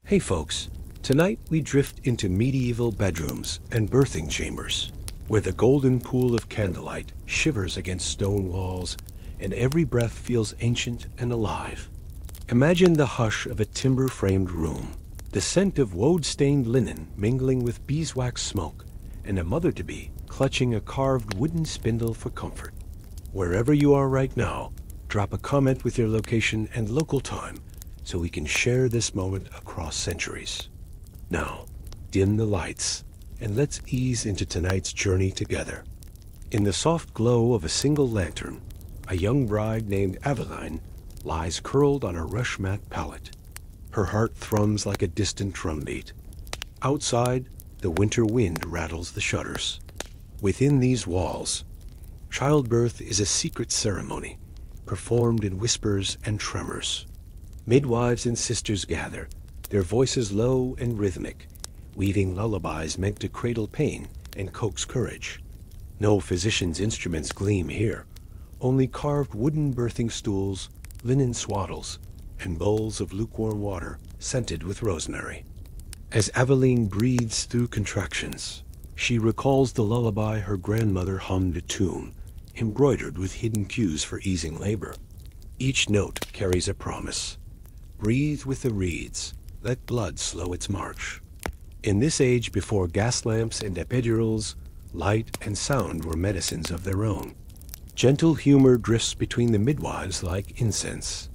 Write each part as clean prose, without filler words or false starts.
Hey folks, tonight we drift into medieval bedrooms and birthing chambers, where the golden pool of candlelight shivers against stone walls and every breath feels ancient and alive. Imagine the hush of a timber-framed room, the scent of woad-stained linen mingling with beeswax smoke, and a mother-to-be clutching a carved wooden spindle for comfort. Wherever you are right now, drop a comment with your location and local time so we can share this moment across centuries. Now, dim the lights, and let's ease into tonight's journey together. In the soft glow of a single lantern, a young bride named Aveline lies curled on a rush-mat pallet. Her heart thrums like a distant drumbeat. Outside, the winter wind rattles the shutters. Within these walls, childbirth is a secret ceremony, performed in whispers and tremors. Midwives and sisters gather, their voices low and rhythmic, weaving lullabies meant to cradle pain and coax courage. No physician's instruments gleam here, only carved wooden birthing stools, linen swaddles, and bowls of lukewarm water scented with rosemary. As Aveline breathes through contractions, she recalls the lullaby her grandmother hummed at tune, embroidered with hidden cues for easing labor. Each note carries a promise. Breathe with the reeds, let blood slow its march. In this age before gas lamps and epidurals, light and sound were medicines of their own. Gentle humor drifts between the midwives like incense.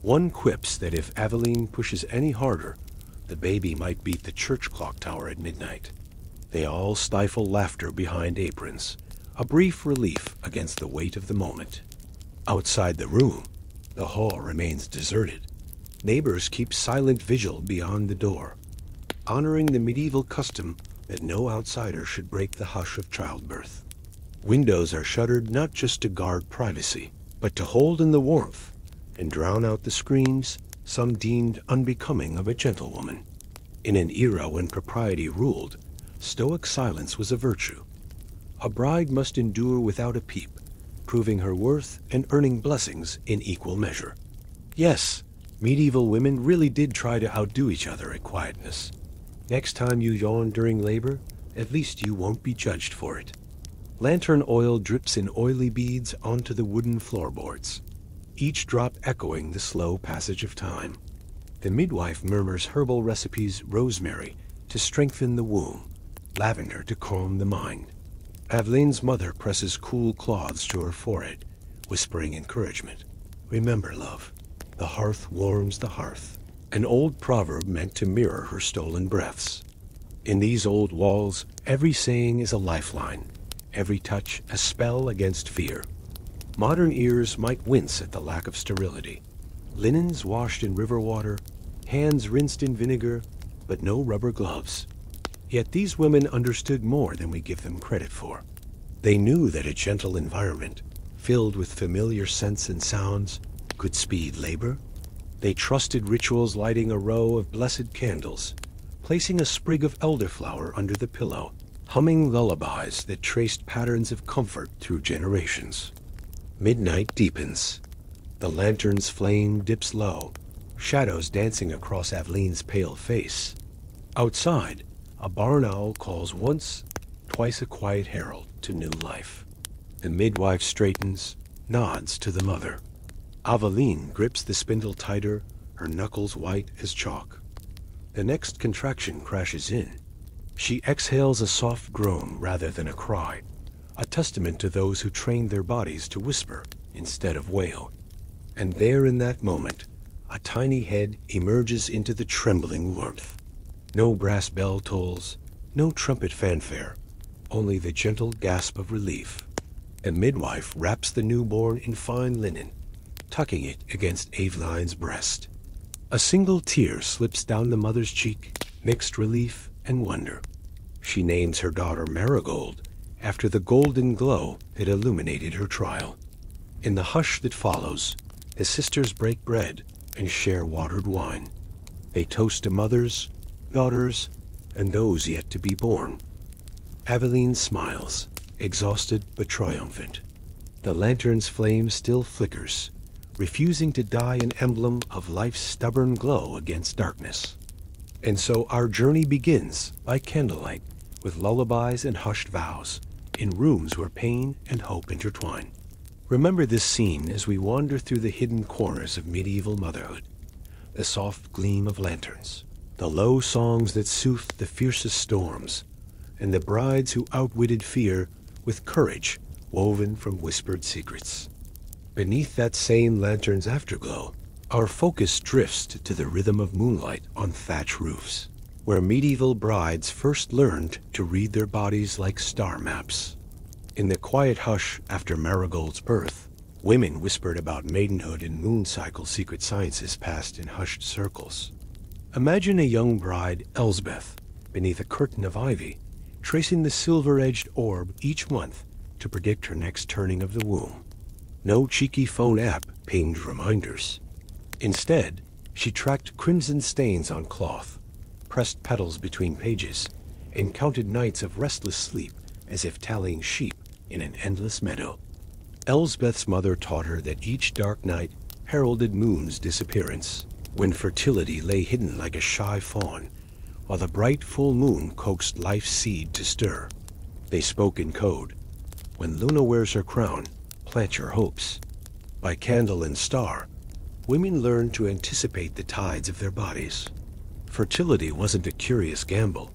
One quips that if Aveline pushes any harder, the baby might beat the church clock tower at midnight. They all stifle laughter behind aprons, a brief relief against the weight of the moment. Outside the room, the hall remains deserted. Neighbors keep silent vigil beyond the door, honoring the medieval custom that no outsider should break the hush of childbirth. Windows are shuttered not just to guard privacy, but to hold in the warmth and drown out the screams some deemed unbecoming of a gentlewoman. In an era when propriety ruled, stoic silence was a virtue. A bride must endure without a peep, proving her worth and earning blessings in equal measure. Yes, medieval women really did try to outdo each other at quietness. Next time you yawn during labor, at least you won't be judged for it. Lantern oil drips in oily beads onto the wooden floorboards, each drop echoing the slow passage of time. The midwife murmurs herbal recipes: rosemary to strengthen the womb, lavender to calm the mind. Aveline's mother presses cool cloths to her forehead, whispering encouragement. Remember, love, the hearth warms the hearth, an old proverb meant to mirror her stolen breaths. In these old walls, every saying is a lifeline, every touch a spell against fear. Modern ears might wince at the lack of sterility. Linens washed in river water, hands rinsed in vinegar, but no rubber gloves. Yet these women understood more than we give them credit for. They knew that a gentle environment, filled with familiar scents and sounds, could speed labor. They trusted rituals, lighting a row of blessed candles, placing a sprig of elderflower under the pillow, humming lullabies that traced patterns of comfort through generations. Midnight deepens. The lantern's flame dips low, shadows dancing across Aveline's pale face. Outside, a barn owl calls once, twice a quiet herald to new life. The midwife straightens, nods to the mother. Aveline grips the spindle tighter, her knuckles white as chalk. The next contraction crashes in. She exhales a soft groan rather than a cry, a testament to those who trained their bodies to whisper instead of wail. And there in that moment, a tiny head emerges into the trembling warmth. No brass bell tolls, no trumpet fanfare, only the gentle gasp of relief. A midwife wraps the newborn in fine linen, tucking it against Aveline's breast. A single tear slips down the mother's cheek, mixed relief and wonder. She names her daughter Marigold, after the golden glow that illuminated her trial. In the hush that follows, the sisters break bread and share watered wine. They toast to mothers, daughters, and those yet to be born. Aveline smiles, exhausted but triumphant. The lantern's flame still flickers, refusing to die an emblem of life's stubborn glow against darkness. And so our journey begins by candlelight, with lullabies and hushed vows, in rooms where pain and hope intertwine. Remember this scene as we wander through the hidden corners of medieval motherhood. The soft gleam of lanterns, the low songs that soothed the fiercest storms, and the brides who outwitted fear with courage woven from whispered secrets. Beneath that same lantern's afterglow, our focus drifts to the rhythm of moonlight on thatch roofs, where medieval brides first learned to read their bodies like star maps. In the quiet hush after Marigold's birth, women whispered about maidenhood and moon cycle secret sciences passed in hushed circles. Imagine a young bride, Elsbeth, beneath a curtain of ivy, tracing the silver-edged orb each month to predict her next turning of the womb. No cheeky phone app pinged reminders. Instead, she tracked crimson stains on cloth, pressed petals between pages, and counted nights of restless sleep as if tallying sheep in an endless meadow. Elsbeth's mother taught her that each dark night heralded moon's disappearance, when fertility lay hidden like a shy fawn, while the bright full moon coaxed life's seed to stir. They spoke in code. When Luna wears her crown, plant your hopes. By candle and star, women learned to anticipate the tides of their bodies. Fertility wasn't a curious gamble.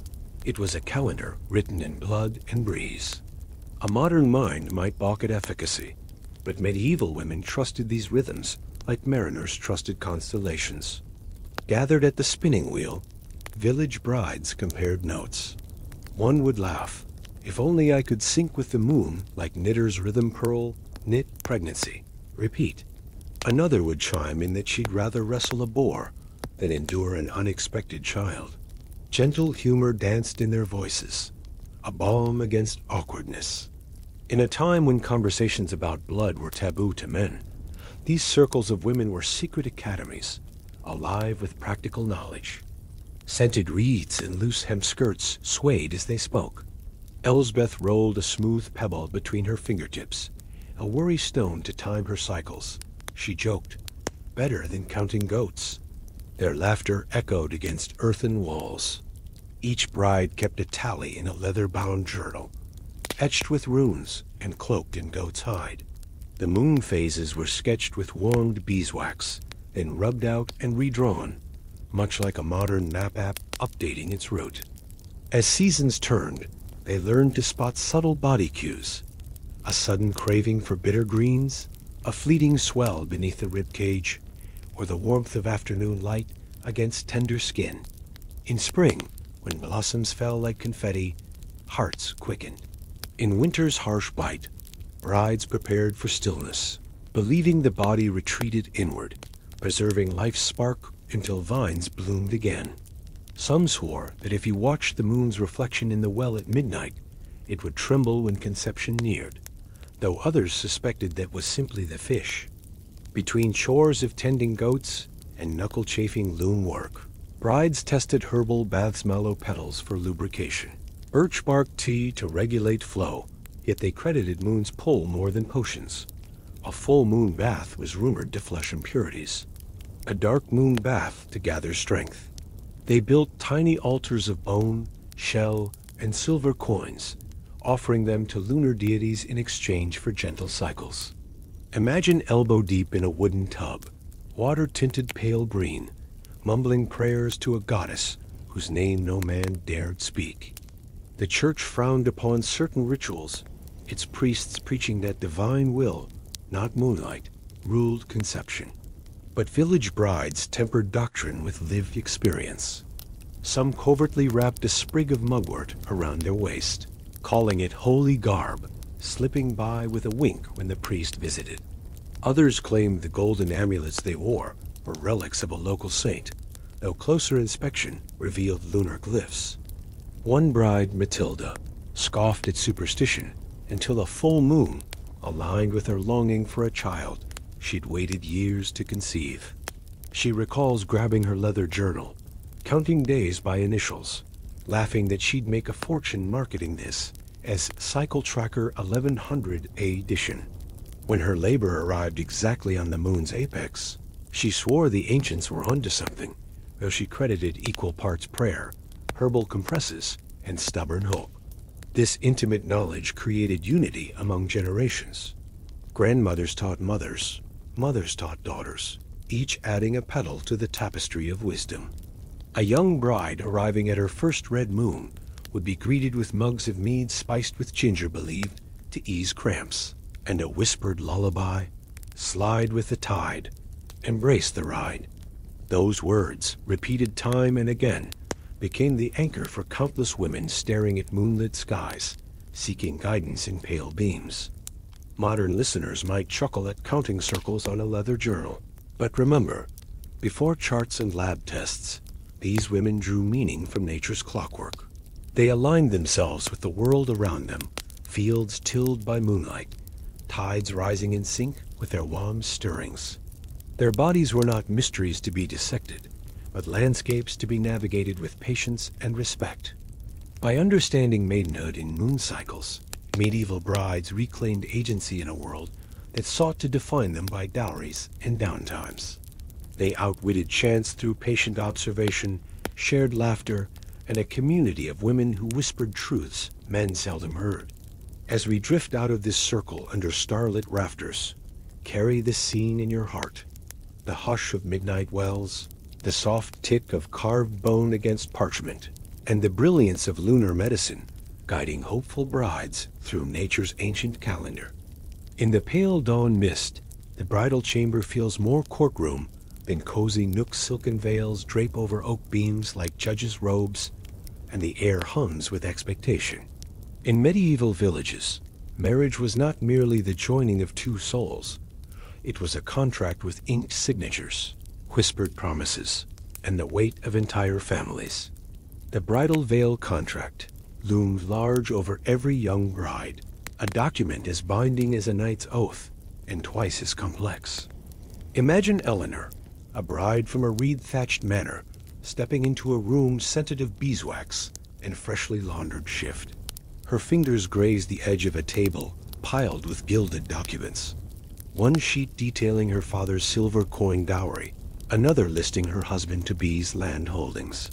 It was a calendar written in blood and breeze. A modern mind might balk at efficacy, but medieval women trusted these rhythms like mariners trusted constellations. Gathered at the spinning wheel, village brides compared notes. One would laugh, "If only I could sync with the moon like knitter's rhythm pearl, knit pregnancy, repeat." Another would chime in that she'd rather wrestle a boar than endure an unexpected child. Gentle humor danced in their voices, a balm against awkwardness. In a time when conversations about blood were taboo to men, these circles of women were secret academies, alive with practical knowledge. Scented reeds and loose hemp skirts swayed as they spoke. Elsbeth rolled a smooth pebble between her fingertips, a worry stone to time her cycles. She joked, "Better than counting goats." Their laughter echoed against earthen walls. Each bride kept a tally in a leather-bound journal, etched with runes and cloaked in goat's hide. The moon phases were sketched with warmed beeswax, then rubbed out and redrawn, much like a modern map app updating its route. As seasons turned, they learned to spot subtle body cues, a sudden craving for bitter greens, a fleeting swell beneath the ribcage, or the warmth of afternoon light against tender skin. In spring, when blossoms fell like confetti, hearts quickened. In winter's harsh bite, brides prepared for stillness, believing the body retreated inward, preserving life's spark until vines bloomed again. Some swore that if you watched the moon's reflection in the well at midnight, it would tremble when conception neared, though others suspected that was simply the fish. Between chores of tending goats and knuckle-chafing loom work, brides tested herbal bath's mallow petals for lubrication, birch bark tea to regulate flow, yet they credited moon's pull more than potions. A full moon bath was rumored to flush impurities, a dark moon bath to gather strength. They built tiny altars of bone, shell, and silver coins, offering them to lunar deities in exchange for gentle cycles. Imagine elbow-deep in a wooden tub, water-tinted pale green, mumbling prayers to a goddess whose name no man dared speak. The church frowned upon certain rituals, its priests preaching that divine will, not moonlight, ruled conception. But village brides tempered doctrine with lived experience. Some covertly wrapped a sprig of mugwort around their waist, calling it holy garb, slipping by with a wink when the priest visited. Others claimed the golden amulets they wore were relics of a local saint, though closer inspection revealed lunar glyphs. One bride, Matilda, scoffed at superstition until a full moon aligned with her longing for a child she'd waited years to conceive. She recalls grabbing her leather journal, counting days by initials, laughing that she'd make a fortune marketing this as Cycle Tracker 1100 edition. When her labor arrived exactly on the moon's apex, she swore the ancients were onto something, though she credited equal parts prayer, herbal compresses, and stubborn hope. This intimate knowledge created unity among generations. Grandmothers taught mothers, mothers taught daughters, each adding a petal to the tapestry of wisdom. A young bride arriving at her first red moon would be greeted with mugs of mead spiced with ginger, believed to ease cramps, and a whispered lullaby, "Slide with the tide, embrace the ride." Those words, repeated time and again, became the anchor for countless women staring at moonlit skies, seeking guidance in pale beams. Modern listeners might chuckle at counting circles on a leather journal, but remember, before charts and lab tests, these women drew meaning from nature's clockwork. They aligned themselves with the world around them, fields tilled by moonlight, tides rising in sync with their warm stirrings. Their bodies were not mysteries to be dissected, but landscapes to be navigated with patience and respect. By understanding maidenhood in moon cycles, medieval brides reclaimed agency in a world that sought to define them by dowries and downtimes. They outwitted chance through patient observation, shared laughter, and a community of women who whispered truths men seldom heard. As we drift out of this circle under starlit rafters, carry this scene in your heart: the hush of midnight wells, the soft tick of carved bone against parchment, and the brilliance of lunar medicine guiding hopeful brides through nature's ancient calendar. In the pale dawn mist, the bridal chamber feels more courtroom than cozy nooks. Silken veils drape over oak beams like judges' robes, and the air hums with expectation. In medieval villages, marriage was not merely the joining of two souls. It was a contract with inked signatures, whispered promises, and the weight of entire families. The bridal veil contract loomed large over every young bride, a document as binding as a knight's oath and twice as complex. Imagine Eleanor, a bride from a reed-thatched manor, stepping into a room scented of beeswax and freshly laundered shift. Her fingers grazed the edge of a table piled with gilded documents. One sheet detailing her father's silver coin dowry, another listing her husband-to-be's land holdings.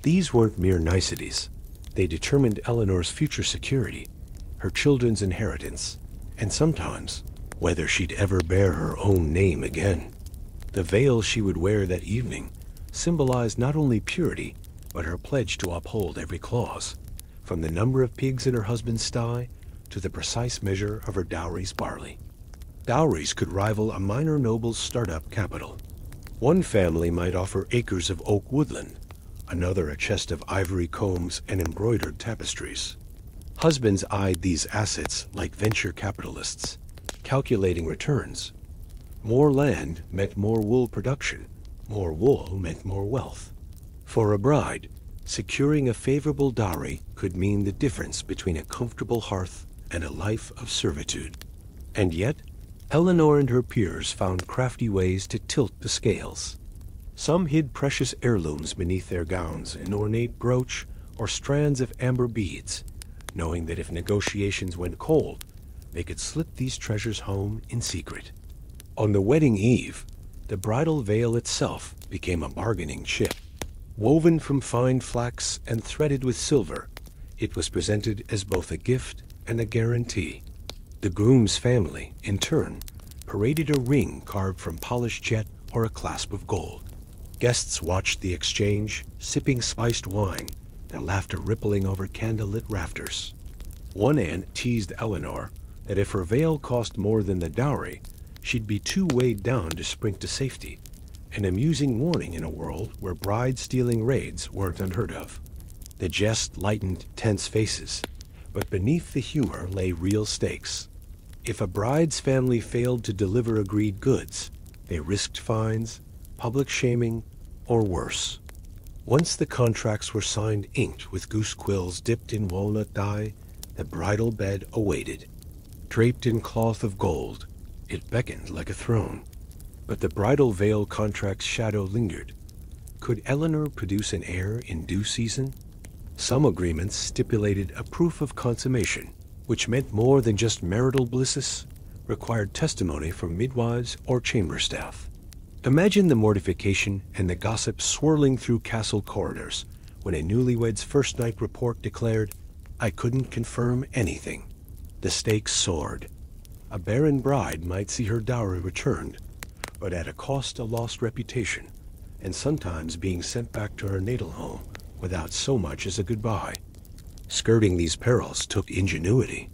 These weren't mere niceties. They determined Eleanor's future security, her children's inheritance, and sometimes whether she'd ever bear her own name again. The veil she would wear that evening symbolized not only purity, but her pledge to uphold every clause, from the number of pigs in her husband's sty to the precise measure of her dowry's barley. Dowries could rival a minor noble's startup capital. One family might offer acres of oak woodland, another a chest of ivory combs and embroidered tapestries. Husbands eyed these assets like venture capitalists, calculating returns. More land meant more wool production. More wool meant more wealth. For a bride, securing a favorable dowry could mean the difference between a comfortable hearth and a life of servitude. And yet, Eleanor and her peers found crafty ways to tilt the scales. Some hid precious heirlooms beneath their gowns, an ornate brooch or strands of amber beads, knowing that if negotiations went cold, they could slip these treasures home in secret. On the wedding eve, the bridal veil itself became a bargaining chip. Woven from fine flax and threaded with silver, it was presented as both a gift and a guarantee. The groom's family, in turn, paraded a ring carved from polished jet or a clasp of gold. Guests watched the exchange, sipping spiced wine, their laughter rippling over candlelit rafters. One aunt teased Eleanor that if her veil cost more than the dowry, she'd be too weighed down to sprint to safety, an amusing warning in a world where bride-stealing raids weren't unheard of. The jest lightened tense faces, but beneath the humor lay real stakes. If a bride's family failed to deliver agreed goods, they risked fines, public shaming, or worse. Once the contracts were signed inked with goose quills dipped in walnut dye, the bridal bed awaited. Draped in cloth of gold, it beckoned like a throne. But the bridal veil contract's shadow lingered. Could Eleanor produce an heir in due season? Some agreements stipulated a proof of consummation, which meant more than just marital blisses, required testimony from midwives or chamber staff. Imagine the mortification and the gossip swirling through castle corridors when a newlywed's first night report declared, "I couldn't confirm anything." The stakes soared. A barren bride might see her dowry returned, but at a cost of lost reputation, and sometimes being sent back to her natal home without so much as a goodbye. Skirting these perils took ingenuity.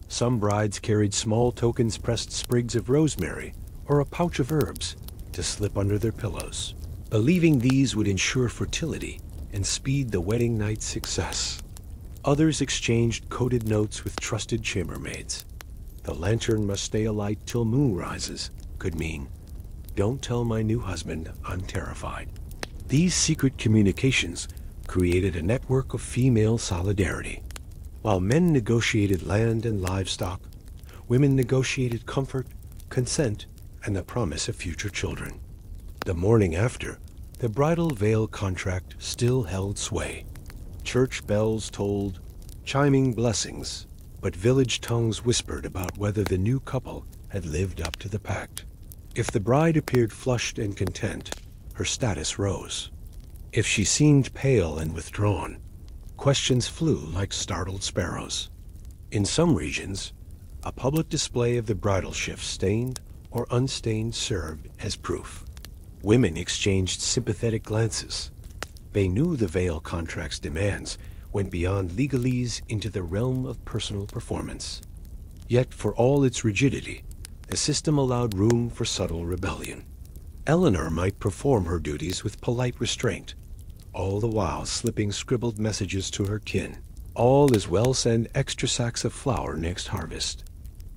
Some brides carried small tokens, pressed sprigs of rosemary or a pouch of herbs to slip under their pillows, believing these would ensure fertility and speed the wedding night's success. Others exchanged coded notes with trusted chambermaids. "The lantern must stay alight till moon rises" could mean, "Don't tell my new husband I'm terrified." These secret communications created a network of female solidarity. While men negotiated land and livestock, women negotiated comfort, consent, and the promise of future children. The morning after, the bridal veil contract still held sway. Church bells tolled, chiming blessings, but village tongues whispered about whether the new couple had lived up to the pact. If the bride appeared flushed and content, her status rose. If she seemed pale and withdrawn, questions flew like startled sparrows. In some regions, a public display of the bridal shift, stained or unstained, served as proof. Women exchanged sympathetic glances. They knew the veil contract's demands went beyond legalese into the realm of personal performance. Yet, for all its rigidity, the system allowed room for subtle rebellion. Eleanor might perform her duties with polite restraint, all the while slipping scribbled messages to her kin. All is well, send extra sacks of flour next harvest.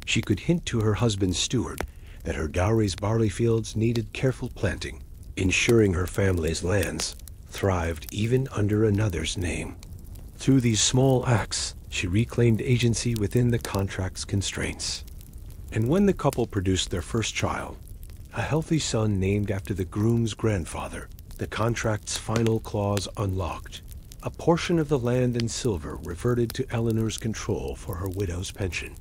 She could hint to her husband's steward that her dowry's barley fields needed careful planting, ensuring her family's lands thrived even under another's name. Through these small acts, she reclaimed agency within the contract's constraints. And when the couple produced their first child, a healthy son named after the groom's grandfather, the contract's final clause unlocked. A portion of the land and silver reverted to Eleanor's control for her widow's pension.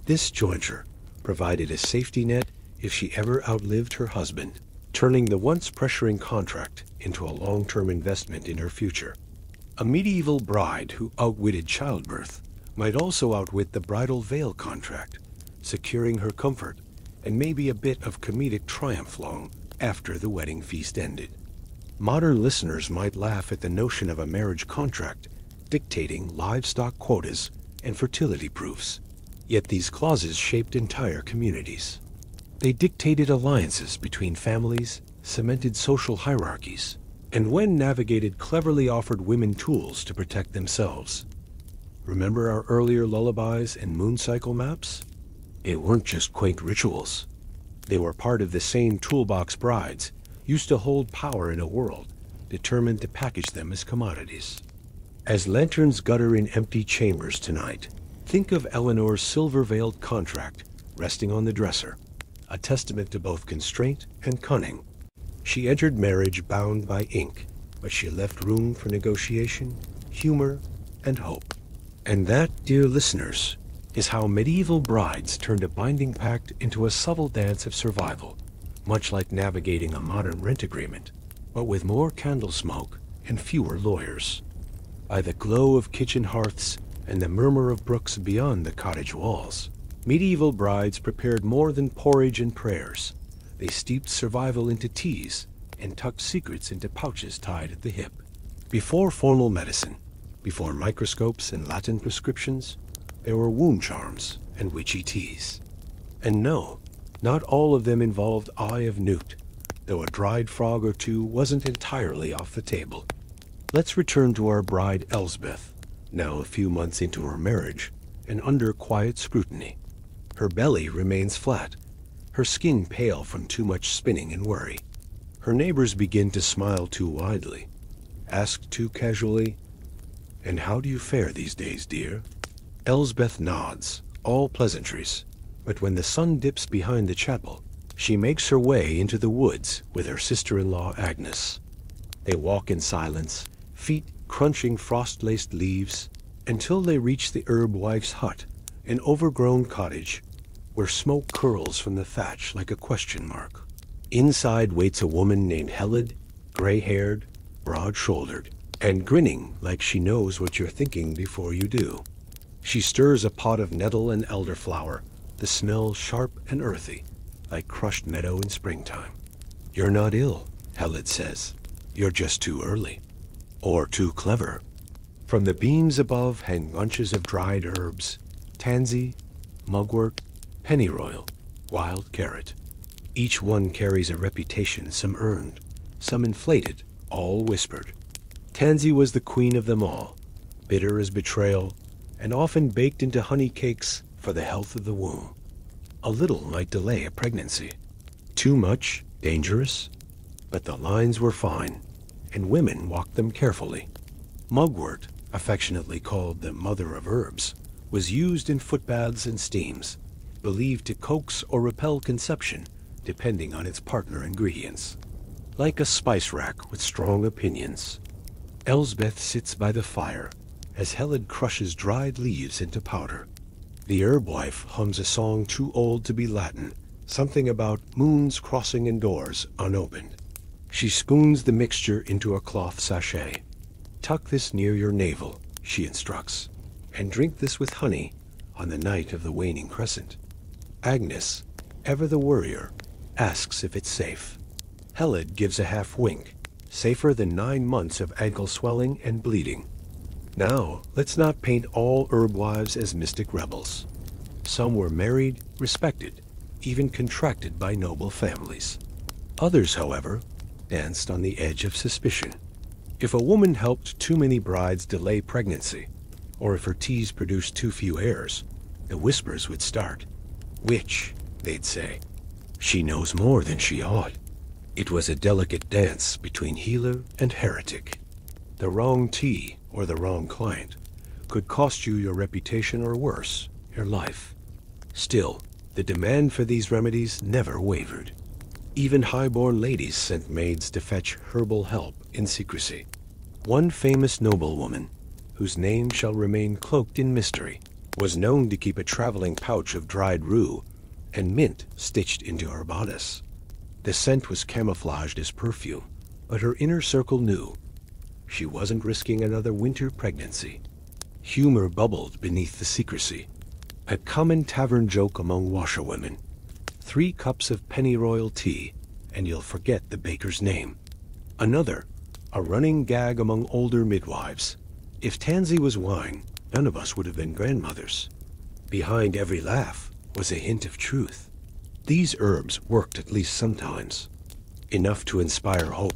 This jointure provided a safety net if she ever outlived her husband, turning the once pressuring contract into a long-term investment in her future. A medieval bride who outwitted childbirth might also outwit the bridal veil contract, securing her comfort and maybe a bit of comedic triumph long after the wedding feast ended. Modern listeners might laugh at the notion of a marriage contract dictating livestock quotas and fertility proofs. Yet these clauses shaped entire communities. They dictated alliances between families, cemented social hierarchies, and when navigated cleverly offered women tools to protect themselves. Remember our earlier lullabies and moon cycle maps? It weren't just quaint rituals. They were part of the same toolbox brides used to hold power in a world determined to package them as commodities. As lanterns gutter in empty chambers tonight, think of Eleanor's silver-veiled contract resting on the dresser, a testament to both constraint and cunning. She entered marriage bound by ink, but she left room for negotiation, humor, and hope. And that, dear listeners, is how medieval brides turned a binding pact into a subtle dance of survival, much like navigating a modern rent agreement, but with more candle smoke and fewer lawyers. By the glow of kitchen hearths and the murmur of brooks beyond the cottage walls, medieval brides prepared more than porridge and prayers. They steeped survival into teas and tucked secrets into pouches tied at the hip. Before formal medicine, before microscopes and Latin prescriptions, there were womb charms and witchy teas. And no, not all of them involved eye of newt, though a dried frog or two wasn't entirely off the table. Let's return to our bride Elsbeth, now a few months into her marriage and under quiet scrutiny. Her belly remains flat, her skin pale from too much spinning and worry. Her neighbors begin to smile too widely, ask too casually, "And how do you fare these days, dear?" Elsbeth nods, all pleasantries, but when the sun dips behind the chapel, she makes her way into the woods with her sister-in-law Agnes. They walk in silence, feet crunching frost-laced leaves, until they reach the herb wife's hut, an overgrown cottage where smoke curls from the thatch like a question mark. Inside waits a woman named Helid, gray-haired, broad-shouldered, and grinning like she knows what you're thinking before you do. She stirs a pot of nettle and elderflower, the smell sharp and earthy, like crushed meadow in springtime. "You're not ill," Helid says. "You're just too early. Or too clever." From the beams above hang bunches of dried herbs, tansy, mugwort, pennyroyal, wild carrot. Each one carries a reputation, some earned, some inflated, all whispered. Tansy was the queen of them all, bitter as betrayal, and often baked into honey cakes for the health of the womb. A little might delay a pregnancy. Too much, dangerous. But the lines were fine, and women walked them carefully. Mugwort, affectionately called the mother of herbs, was used in footbaths and steams, believed to coax or repel conception, depending on its partner ingredients. Like a spice rack with strong opinions. Elsbeth sits by the fire as Helid crushes dried leaves into powder. The herb wife hums a song too old to be Latin, something about moons crossing indoors unopened. She spoons the mixture into a cloth sachet. "Tuck this near your navel," she instructs, "and drink this with honey on the night of the waning crescent." Agnes, ever the worrier, asks if it's safe. Helid gives a half wink, safer than 9 months of ankle swelling and bleeding. Now, let's not paint all herb wives as mystic rebels. Some were married, respected, even contracted by noble families. Others, however, danced on the edge of suspicion. If a woman helped too many brides delay pregnancy, or if her teas produced too few heirs, the whispers would start. "Witch," they'd say. "She knows more than she ought." It was a delicate dance between healer and heretic. The wrong tea or the wrong client could cost you your reputation or worse, your life. Still, the demand for these remedies never wavered. Even high-born ladies sent maids to fetch herbal help in secrecy. One famous noblewoman, whose name shall remain cloaked in mystery, was known to keep a traveling pouch of dried rue and mint stitched into her bodice. The scent was camouflaged as perfume, but her inner circle knew she wasn't risking another winter pregnancy. Humor bubbled beneath the secrecy. A common tavern joke among washerwomen. 3 cups of pennyroyal tea, and you'll forget the baker's name. Another, a running gag among older midwives. If tansy was wine, none of us would have been grandmothers. Behind every laugh was a hint of truth. These herbs worked at least sometimes, enough to inspire hope,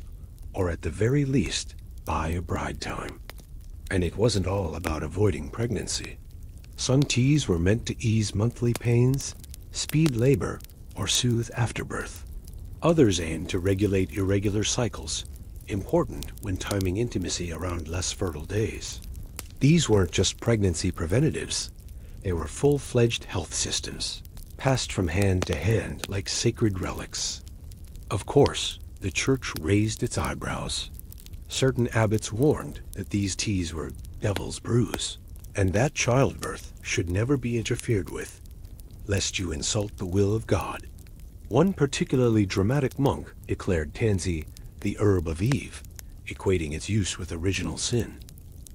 or at the very least, buy a bride time. And it wasn't all about avoiding pregnancy. Some teas were meant to ease monthly pains, speed labor, or soothe afterbirth. Others aimed to regulate irregular cycles, important when timing intimacy around less fertile days. These weren't just pregnancy preventatives. They were full-fledged health systems, passed from hand to hand like sacred relics. Of course, the church raised its eyebrows. Certain abbots warned that these teas were devil's brews, and that childbirth should never be interfered with, lest you insult the will of God. One particularly dramatic monk declared tansy the herb of Eve, equating its use with original sin.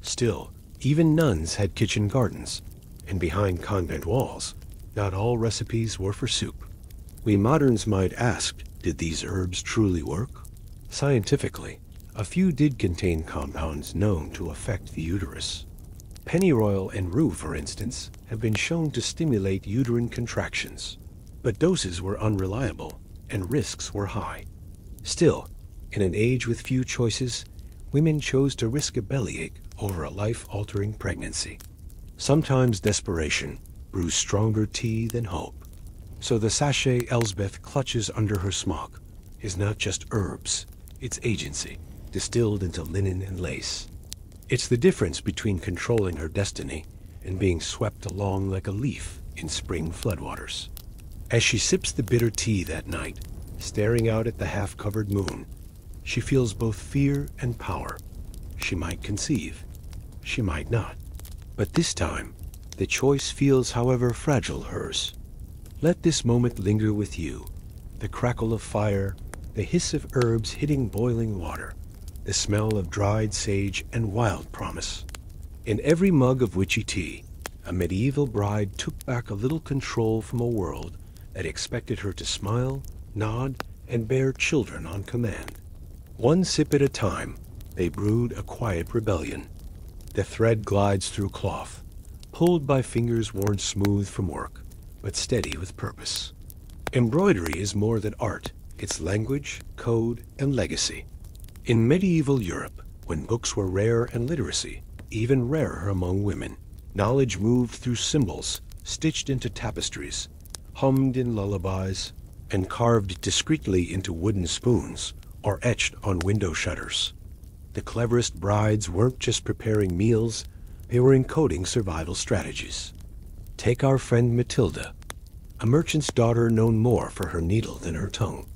Still, even nuns had kitchen gardens, and behind convent walls, not all recipes were for soup. We moderns might ask, did these herbs truly work? Scientifically, a few did contain compounds known to affect the uterus. Pennyroyal and rue, for instance, have been shown to stimulate uterine contractions, but doses were unreliable and risks were high. Still, in an age with few choices, women chose to risk a bellyache over a life-altering pregnancy. Sometimes desperation brews stronger tea than hope. So the sachet Elsbeth clutches under her smock is not just herbs, it's agency, distilled into linen and lace. It's the difference between controlling her destiny and being swept along like a leaf in spring floodwaters. As she sips the bitter tea that night, staring out at the half-covered moon, she feels both fear and power. She might conceive. She might not. But this time, the choice feels however fragile hers. Let this moment linger with you, the crackle of fire, the hiss of herbs hitting boiling water, the smell of dried sage and wild promise. In every mug of witchy tea, a medieval bride took back a little control from a world that expected her to smile, nod, and bear children on command. One sip at a time, they brewed a quiet rebellion. The thread glides through cloth, pulled by fingers worn smooth from work, but steady with purpose. Embroidery is more than art. It's language, code, and legacy. In medieval Europe, when books were rare and literacy, even rarer among women, knowledge moved through symbols, stitched into tapestries, hummed in lullabies, and carved discreetly into wooden spoons or etched on window shutters. The cleverest brides weren't just preparing meals, they were encoding survival strategies. Take our friend Matilda, a merchant's daughter known more for her needle than her tongue.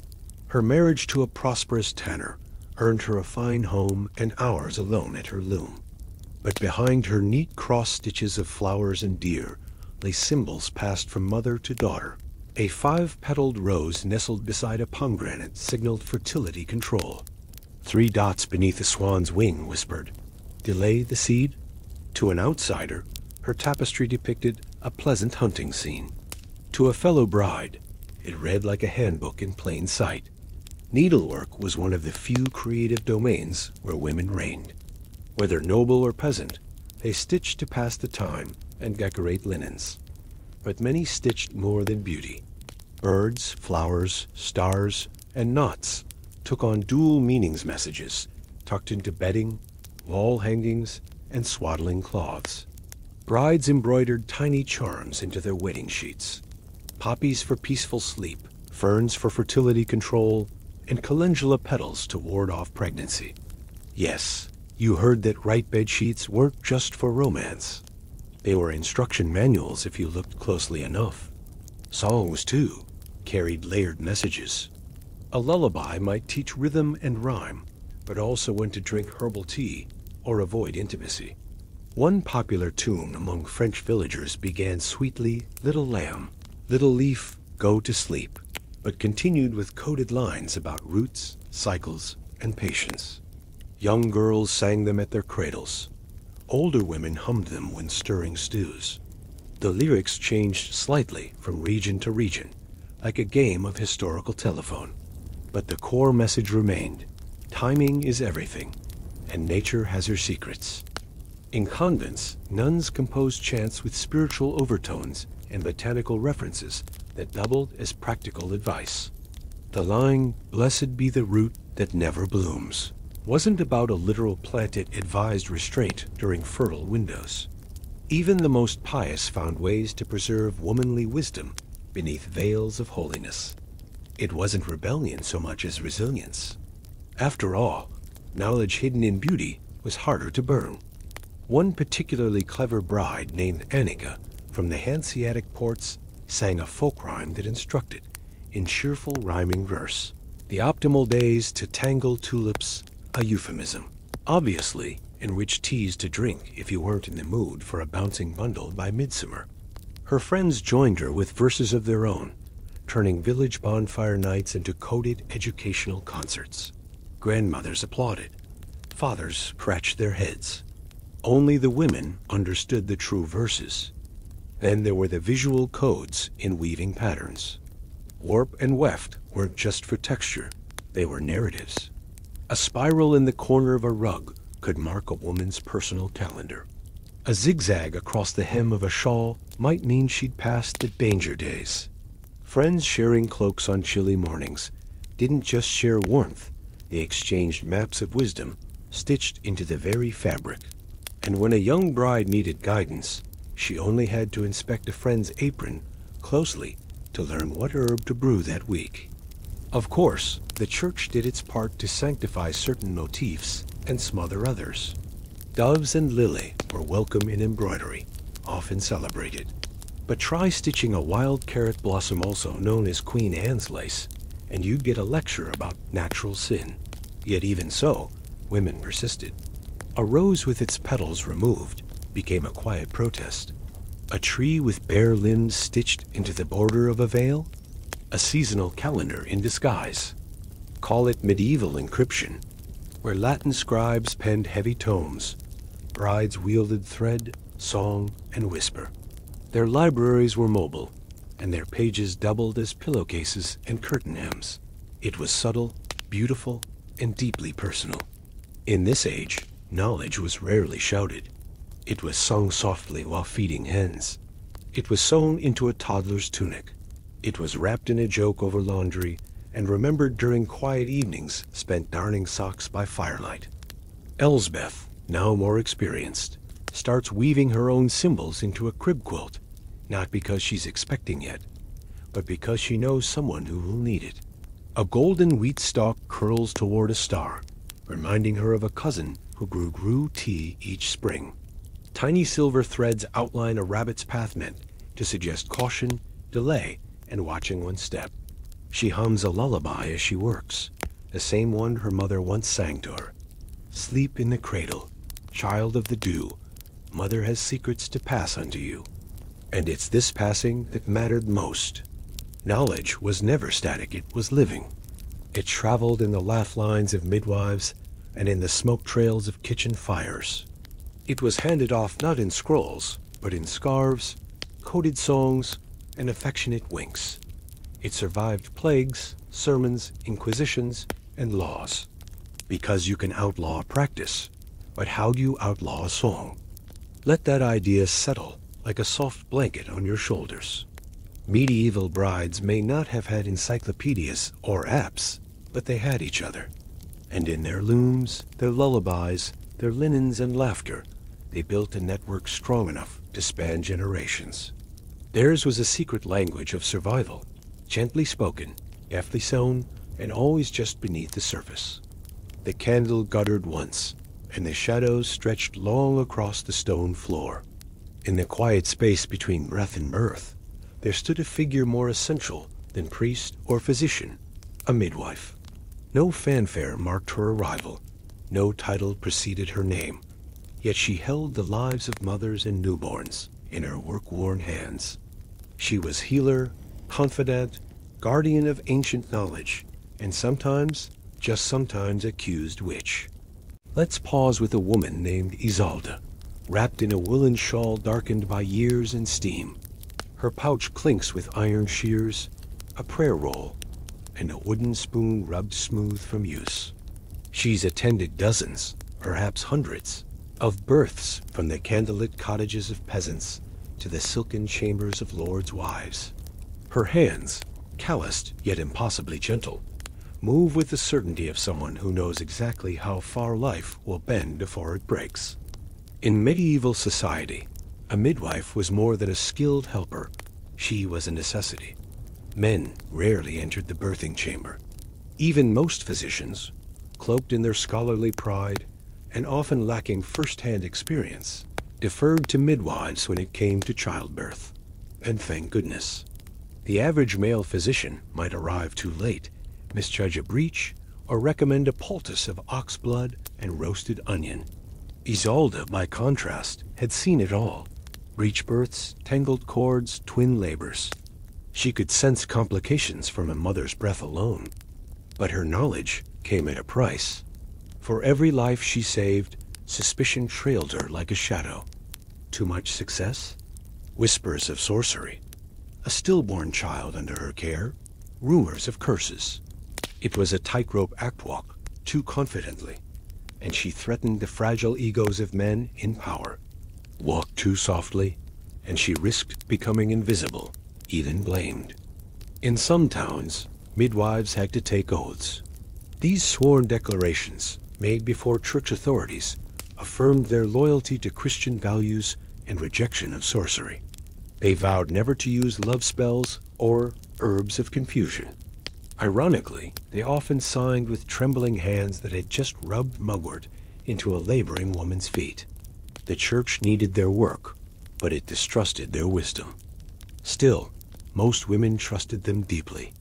Her marriage to a prosperous tanner earned her a fine home and hours alone at her loom. But behind her neat cross-stitches of flowers and deer lay symbols passed from mother to daughter. A 5-petaled rose nestled beside a pomegranate signaled fertility control. 3 dots beneath a swan's wing whispered, "Delay the seed?" To an outsider, her tapestry depicted a pleasant hunting scene. To a fellow bride, it read like a handbook in plain sight. Needlework was one of the few creative domains where women reigned. Whether noble or peasant, they stitched to pass the time and decorate linens. But many stitched more than beauty. Birds, flowers, stars, and knots took on dual meanings messages tucked into bedding, wall hangings, and swaddling cloths. Brides embroidered tiny charms into their wedding sheets. Poppies for peaceful sleep, ferns for fertility control, and calendula petals to ward off pregnancy. Yes, you heard that right bed sheets weren't just for romance. They were instruction manuals if you looked closely enough. Songs, too, carried layered messages. A lullaby might teach rhythm and rhyme, but also when to drink herbal tea or avoid intimacy. One popular tune among French villagers began sweetly, "Little lamb, little leaf, go to sleep," but continued with coded lines about roots, cycles, and patience. Young girls sang them at their cradles. Older women hummed them when stirring stews. The lyrics changed slightly from region to region, like a game of historical telephone. But the core message remained: timing is everything, and nature has her secrets. In convents, nuns composed chants with spiritual overtones and botanical references that doubled as practical advice. The line, "Blessed be the root that never blooms," wasn't about a literal plant, it advised restraint during fertile windows. Even the most pious found ways to preserve womanly wisdom beneath veils of holiness. It wasn't rebellion so much as resilience. After all, knowledge hidden in beauty was harder to burn. One particularly clever bride named Annika from the Hanseatic ports sang a folk rhyme that instructed, in cheerful rhyming verse, the optimal days to tangle tulips, a euphemism. Obviously, enriched teas to drink if you weren't in the mood for a bouncing bundle by midsummer. Her friends joined her with verses of their own, turning village bonfire nights into coded educational concerts. Grandmothers applauded. Fathers scratched their heads. Only the women understood the true verses. Then there were the visual codes in weaving patterns. Warp and weft weren't just for texture, they were narratives. A spiral in the corner of a rug could mark a woman's personal calendar. A zigzag across the hem of a shawl might mean she'd passed the danger days. Friends sharing cloaks on chilly mornings didn't just share warmth, they exchanged maps of wisdom stitched into the very fabric. And when a young bride needed guidance, she only had to inspect a friend's apron closely to learn what herb to brew that week. Of course, the church did its part to sanctify certain motifs and smother others. Doves and lily were welcome in embroidery, often celebrated. But try stitching a wild carrot blossom, also known as Queen Anne's lace, and you'd get a lecture about natural sin. Yet even so, women persisted. A rose with its petals removed became a quiet protest. A tree with bare limbs stitched into the border of a veil? A seasonal calendar in disguise. call it medieval encryption, where Latin scribes penned heavy tomes, brides wielded thread, song, and whisper. Their libraries were mobile, and their pages doubled as pillowcases and curtain hems. It was subtle, beautiful, and deeply personal. In this age, knowledge was rarely shouted. It was sung softly while feeding hens. It was sewn into a toddler's tunic. It was wrapped in a joke over laundry and remembered during quiet evenings spent darning socks by firelight. Elsbeth, now more experienced, starts weaving her own symbols into a crib quilt, not because she's expecting yet, but because she knows someone who will need it. A golden wheat stalk curls toward a star, reminding her of a cousin who grew tea each spring. Tiny silver threads outline a rabbit's path meant to suggest caution, delay, and watching one's step. She hums a lullaby as she works, the same one her mother once sang to her. Sleep in the cradle, child of the dew, mother has secrets to pass unto you. And it's this passing that mattered most. Knowledge was never static, it was living. It traveled in the laugh lines of midwives and in the smoke trails of kitchen fires. It was handed off not in scrolls, but in scarves, coded songs, and affectionate winks. It survived plagues, sermons, inquisitions, and laws. Because you can outlaw practice, but how do you outlaw a song? Let that idea settle like a soft blanket on your shoulders. Medieval brides may not have had encyclopedias or apps, but they had each other. And in their looms, their lullabies, their linens and laughter, they built a network strong enough to span generations. Theirs was a secret language of survival, gently spoken, deftly sewn, and always just beneath the surface. The candle guttered once, and the shadows stretched long across the stone floor. In the quiet space between breath and birth, there stood a figure more essential than priest or physician, a midwife. No fanfare marked her arrival, no title preceded her name, yet she held the lives of mothers and newborns in her work-worn hands. She was healer, confidant, guardian of ancient knowledge, and sometimes, just sometimes, accused witch. Let's pause with a woman named Isolde, wrapped in a woolen shawl darkened by years and steam. Her pouch clinks with iron shears, a prayer roll, and a wooden spoon rubbed smooth from use. She's attended dozens, perhaps hundreds, of births from the candlelit cottages of peasants to the silken chambers of lords' wives. Her hands, calloused yet impossibly gentle, move with the certainty of someone who knows exactly how far life will bend before it breaks. In medieval society, a midwife was more than a skilled helper. She was a necessity. Men rarely entered the birthing chamber. Even most physicians, cloaked in their scholarly pride and often lacking first-hand experience, deferred to midwives when it came to childbirth. And thank goodness. The average male physician might arrive too late, misjudge a breach, or recommend a poultice of ox blood and roasted onion. Isolde, by contrast, had seen it all. Breech births, tangled cords, twin labors. She could sense complications from a mother's breath alone. But her knowledge came at a price. For every life she saved, suspicion trailed her like a shadow. Too much success? Whispers of sorcery. A stillborn child under her care? Rumors of curses. It was a tightrope act walk, too confidently, and she threatened the fragile egos of men in power. Walked too softly, and she risked becoming invisible, even blamed. In some towns, midwives had to take oaths. These sworn declarations, made before church authorities, affirmed their loyalty to Christian values and rejection of sorcery. They vowed never to use love spells or herbs of confusion. Ironically, they often signed with trembling hands that had just rubbed mugwort into a laboring woman's feet. The church needed their work, but it distrusted their wisdom. Still, most women trusted them deeply.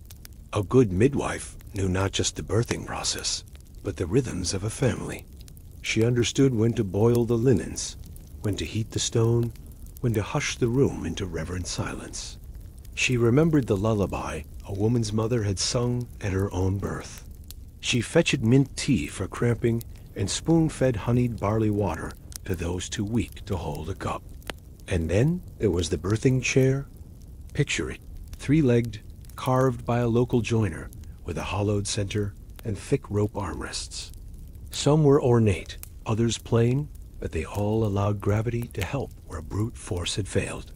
A good midwife knew not just the birthing process, but the rhythms of a family. She understood when to boil the linens, when to heat the stone, when to hush the room into reverent silence. She remembered the lullaby a woman's mother had sung at her own birth. She fetched mint tea for cramping and spoon-fed honeyed barley water to those too weak to hold a cup. And then there was the birthing chair. Picture it, three-legged, carved by a local joiner, with a hollowed center and thick rope armrests. Some were ornate, others plain, but they all allowed gravity to help where brute force had failed.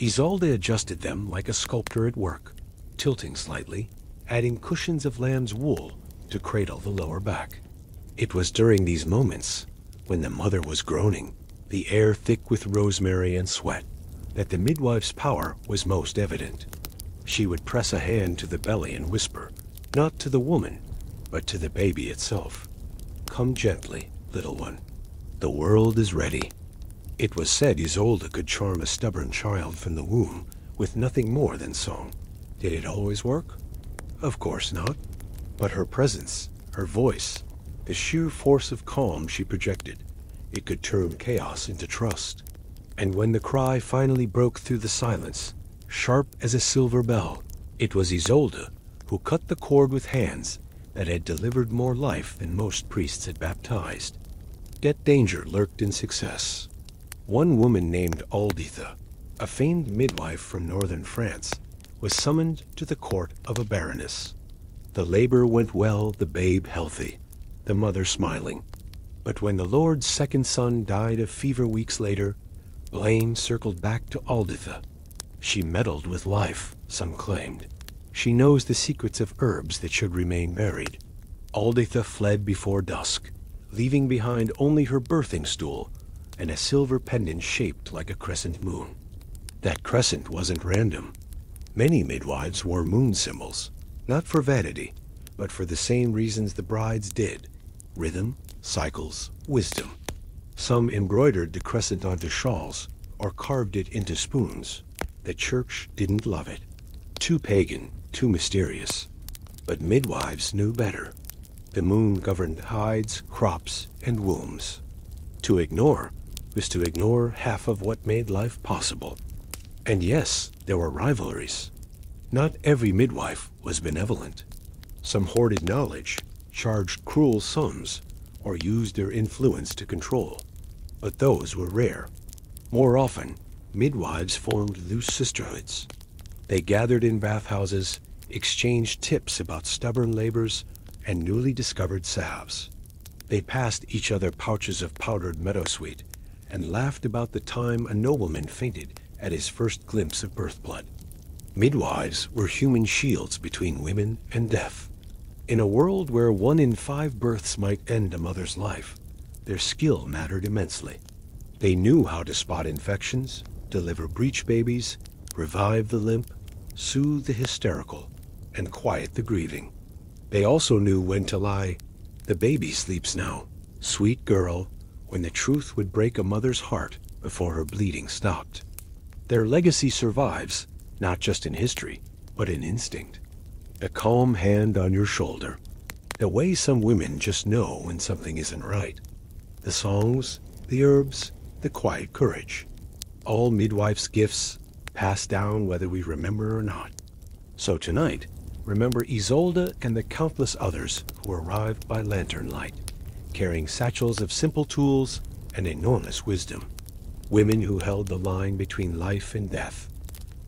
Isolde adjusted them like a sculptor at work, tilting slightly, adding cushions of lamb's wool to cradle the lower back. It was during these moments, when the mother was groaning, the air thick with rosemary and sweat, that the midwife's power was most evident. She would press a hand to the belly and whisper, not to the woman, but to the baby itself, "Come gently, little one. The world is ready." It was said Isolde could charm a stubborn child from the womb with nothing more than song. Did it always work? Of course not. But her presence, her voice, the sheer force of calm she projected, it could turn chaos into trust. And when the cry finally broke through the silence, sharp as a silver bell, it was Isolde who cut the cord with hands that had delivered more life than most priests had baptized. Yet danger lurked in success. One woman named Alditha, a famed midwife from northern France, was summoned to the court of a baroness. The labor went well, the babe healthy, the mother smiling. But when the Lord's second son died a fever weeks later, blame circled back to Alditha. She meddled with life, some claimed. She knows the secrets of herbs that should remain buried. Alditha fled before dusk, leaving behind only her birthing stool and a silver pendant shaped like a crescent moon. That crescent wasn't random. Many midwives wore moon symbols, not for vanity, but for the same reasons the brides did: rhythm, cycles, wisdom. Some embroidered the crescent onto shawls or carved it into spoons. The church didn't love it. Too pagan, too mysterious. But midwives knew better. The moon governed hides, crops, and wombs. To ignore was to ignore half of what made life possible. And yes, there were rivalries. Not every midwife was benevolent. Some hoarded knowledge, charged cruel sums, or used their influence to control. But those were rare. More often, midwives formed loose sisterhoods. They gathered in bathhouses, exchanged tips about stubborn labors and newly discovered salves. They passed each other pouches of powdered meadowsweet and laughed about the time a nobleman fainted at his first glimpse of birth blood. Midwives were human shields between women and death. In a world where 1 in 5 births might end a mother's life, their skill mattered immensely. They knew how to spot infections, deliver breech babies, revive the limp, soothe the hysterical, and quiet the grieving. They also knew when to lie, "The baby sleeps now, sweet girl," when the truth would break a mother's heart before her bleeding stopped. Their legacy survives, not just in history, but in instinct. A calm hand on your shoulder. The way some women just know when something isn't right. The songs, the herbs, the quiet courage. All midwife's gifts, passed down whether we remember or not. So tonight, remember Isolde and the countless others who arrived by lantern light, carrying satchels of simple tools and enormous wisdom. Women who held the line between life and death,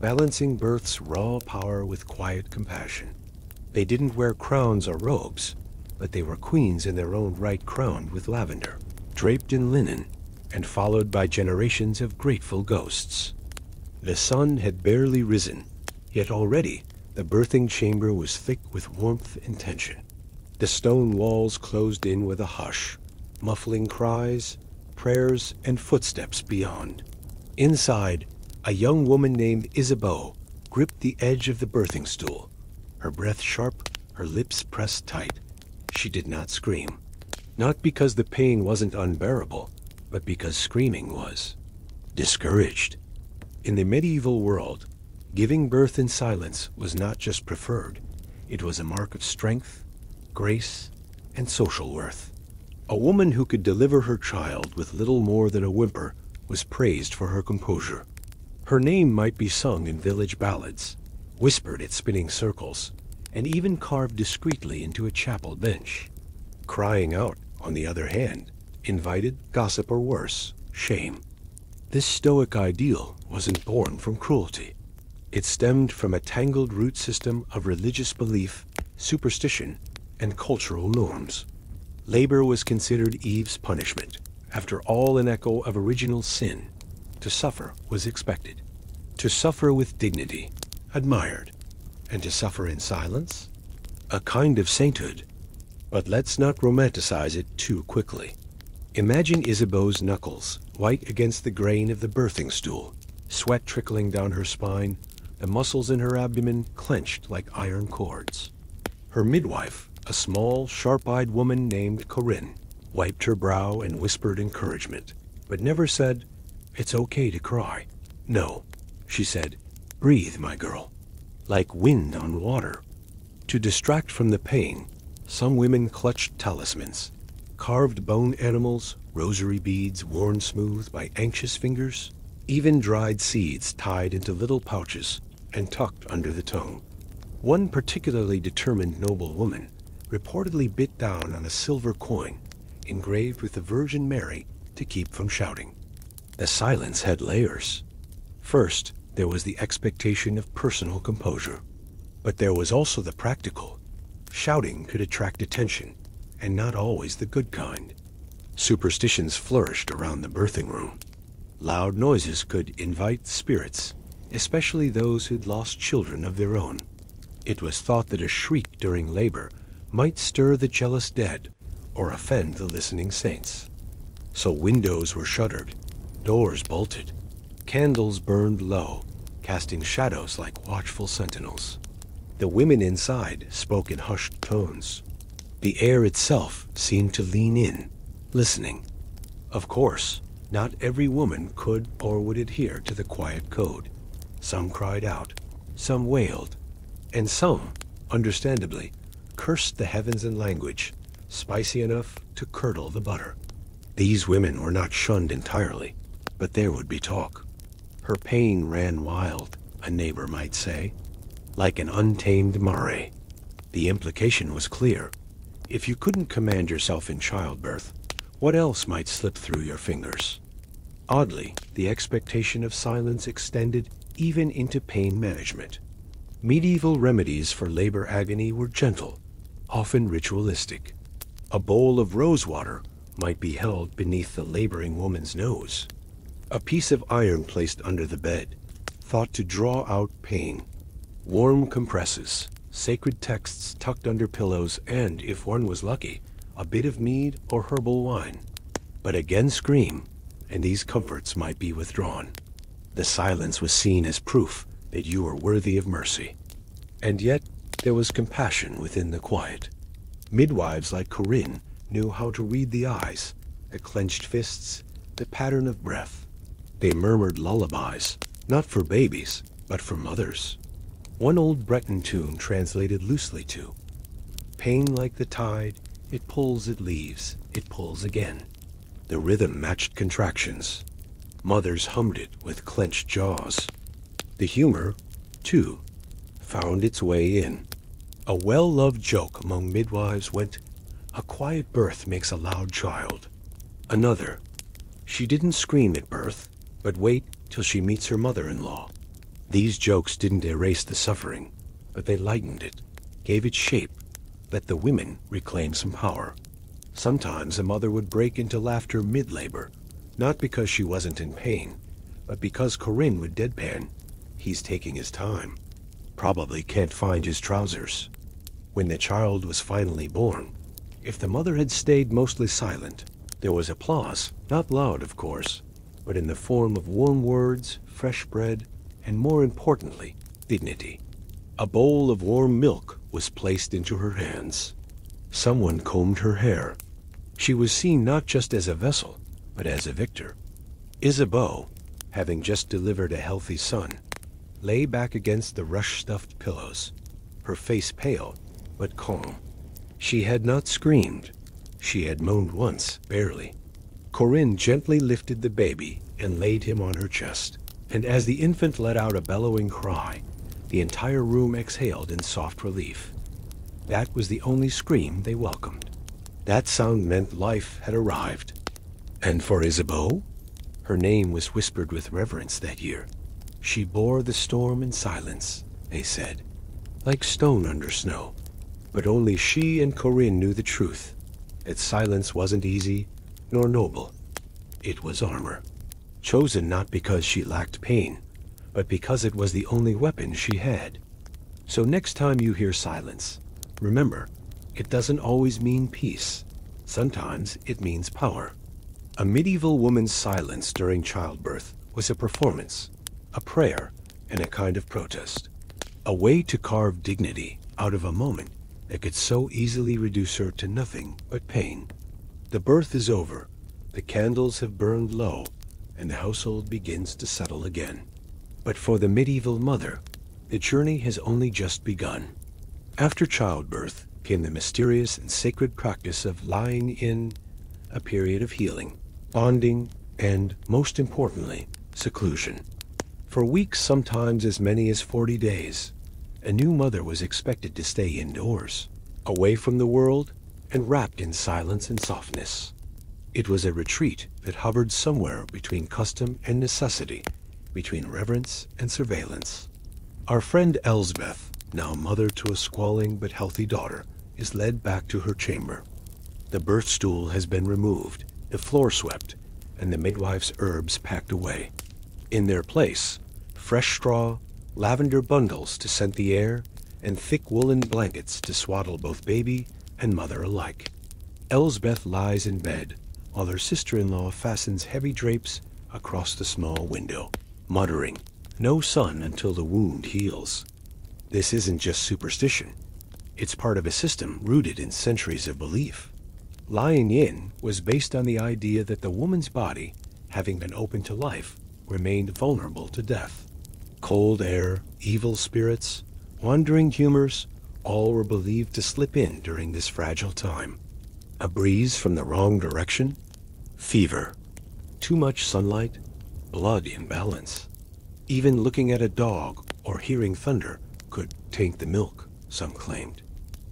balancing birth's raw power with quiet compassion. They didn't wear crowns or robes, but they were queens in their own right, crowned with lavender, draped in linen, and followed by generations of grateful ghosts. The sun had barely risen, yet already the birthing chamber was thick with warmth and tension. The stone walls closed in with a hush, muffling cries, prayers, and footsteps beyond. Inside, a young woman named Isabeau gripped the edge of the birthing stool, her breath sharp, her lips pressed tight. She did not scream, not because the pain wasn't unbearable, but because screaming was. Discouraged. In the medieval world, giving birth in silence was not just preferred, it was a mark of strength, grace, and social worth. A woman who could deliver her child with little more than a whimper was praised for her composure. Her name might be sung in village ballads, whispered at spinning circles, and even carved discreetly into a chapel bench. Crying out, on the other hand, invited gossip or worse, shame. This stoic ideal wasn't born from cruelty. It stemmed from a tangled root system of religious belief, superstition, and cultural norms. Labor was considered Eve's punishment. After all, an echo of original sin. To suffer was expected. To suffer with dignity, admired. And to suffer in silence, a kind of sainthood. But let's not romanticize it too quickly. Imagine Isabeau's knuckles, white against the grain of the birthing stool, sweat trickling down her spine, the muscles in her abdomen clenched like iron cords. Her midwife, a small, sharp-eyed woman named Corinne, wiped her brow and whispered encouragement, but never said, "It's okay to cry." No, she said, "Breathe, my girl," like wind on water. To distract from the pain, some women clutched talismans, carved bone animals, rosary beads worn smooth by anxious fingers, even dried seeds tied into little pouches and tucked under the tongue. One particularly determined noble woman reportedly bit down on a silver coin engraved with the Virgin Mary to keep from shouting. The silence had layers. First, there was the expectation of personal composure. But there was also the practical. Shouting could attract attention, and not always the good kind. Superstitions flourished around the birthing room. Loud noises could invite spirits, especially those who'd lost children of their own. It was thought that a shriek during labor might stir the jealous dead or offend the listening saints. So windows were shuttered, doors bolted, candles burned low, casting shadows like watchful sentinels. The women inside spoke in hushed tones. The air itself seemed to lean in, listening. Of course, not every woman could or would adhere to the quiet code. Some cried out, some wailed, and some, understandably, cursed the heavens in language, spicy enough to curdle the butter. These women were not shunned entirely, but there would be talk. Her pain ran wild, a neighbor might say, like an untamed mare. The implication was clear. If you couldn't command yourself in childbirth, what else might slip through your fingers? Oddly, the expectation of silence extended even into pain management. Medieval remedies for labor agony were gentle, often ritualistic. A bowl of rose water might be held beneath the laboring woman's nose. A piece of iron placed under the bed, thought to draw out pain. Warm compresses, sacred texts tucked under pillows, and, if one was lucky, a bit of mead or herbal wine. But again scream, and these comforts might be withdrawn. The silence was seen as proof that you were worthy of mercy. And yet, there was compassion within the quiet. Midwives like Corinne knew how to read the eyes, the clenched fists, the pattern of breath. They murmured lullabies, not for babies, but for mothers. One old Breton tune translated loosely to, "Pain like the tide, it pulls, it leaves, it pulls again." The rhythm matched contractions. Mothers hummed it with clenched jaws. The humor, too, found its way in. A well-loved joke among midwives went, "A quiet birth makes a loud child." Another, "She didn't scream at birth, but wait till she meets her mother-in-law." These jokes didn't erase the suffering, but they lightened it, gave it shape, let the women reclaim some power. Sometimes a mother would break into laughter mid-labor, not because she wasn't in pain, but because Corinne would deadpan, "He's taking his time. Probably can't find his trousers." When the child was finally born, if the mother had stayed mostly silent, there was applause, not loud, of course, but in the form of warm words, fresh bread, and more importantly, dignity. A bowl of warm milk was placed into her hands. Someone combed her hair. She was seen not just as a vessel, but as a victor. Isabeau, having just delivered a healthy son, lay back against the rush-stuffed pillows, her face pale, but calm. She had not screamed. She had moaned once, barely. Corinne gently lifted the baby and laid him on her chest, and as the infant let out a bellowing cry, the entire room exhaled in soft relief. That was the only scream they welcomed. That sound meant life had arrived. And for Isabeau, her name was whispered with reverence that year. She bore the storm in silence, they said, like stone under snow. But only she and Corinne knew the truth, that silence wasn't easy nor noble. It was armor, chosen not because she lacked pain, but because it was the only weapon she had. So next time you hear silence, remember, it doesn't always mean peace. Sometimes it means power. A medieval woman's silence during childbirth was a performance, a prayer, and a kind of protest. A way to carve dignity out of a moment that could so easily reduce her to nothing but pain. The birth is over, the candles have burned low, and the household begins to settle again. But for the medieval mother, the journey has only just begun. After childbirth came the mysterious and sacred practice of lying in, a period of healing, bonding, and, most importantly, seclusion. For weeks, sometimes as many as 40 days, a new mother was expected to stay indoors, away from the world, and wrapped in silence and softness. It was a retreat that hovered somewhere between custom and necessity, between reverence and surveillance. Our friend Elsbeth, now mother to a squalling but healthy daughter, is led back to her chamber. The birth stool has been removed, the floor swept, and the midwife's herbs packed away. In their place, fresh straw, lavender bundles to scent the air, and thick woolen blankets to swaddle both baby and mother alike. Elsbeth lies in bed, while her sister-in-law fastens heavy drapes across the small window, muttering, "No sun until the wound heals." This isn't just superstition. It's part of a system rooted in centuries of belief. Lying in was based on the idea that the woman's body, having been open to life, remained vulnerable to death. Cold air, evil spirits, wandering humors, all were believed to slip in during this fragile time. A breeze from the wrong direction, fever. Too much sunlight, blood imbalance. Even looking at a dog or hearing thunder could taint the milk, some claimed.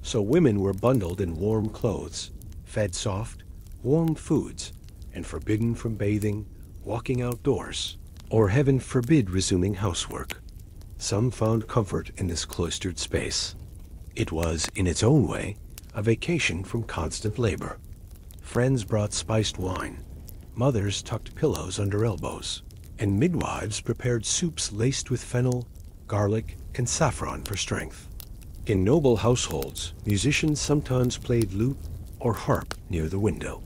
So women were bundled in warm clothes, fed soft, warm foods, and forbidden from bathing, walking outdoors, or heaven forbid resuming housework. Some found comfort in this cloistered space. It was, in its own way, a vacation from constant labor. Friends brought spiced wine, mothers tucked pillows under elbows, and midwives prepared soups laced with fennel, garlic, and saffron for strength. In noble households, musicians sometimes played lute or harp near the window.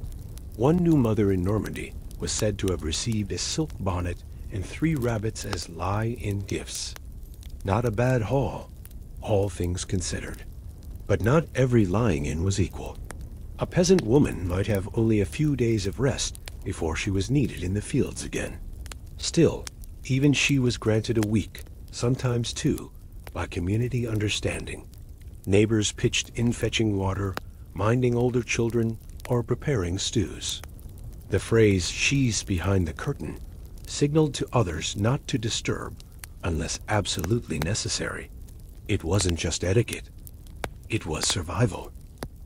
One new mother in Normandy was said to have received a silk bonnet and 3 rabbits as lie-in gifts. Not a bad haul, all things considered. But not every lying-in was equal. A peasant woman might have only a few days of rest before she was needed in the fields again. Still, even she was granted a week, sometimes 2, by community understanding. Neighbors pitched in fetching water, minding older children, or preparing stews. The phrase, "she's behind the curtain," signaled to others not to disturb unless absolutely necessary. It wasn't just etiquette. It was survival.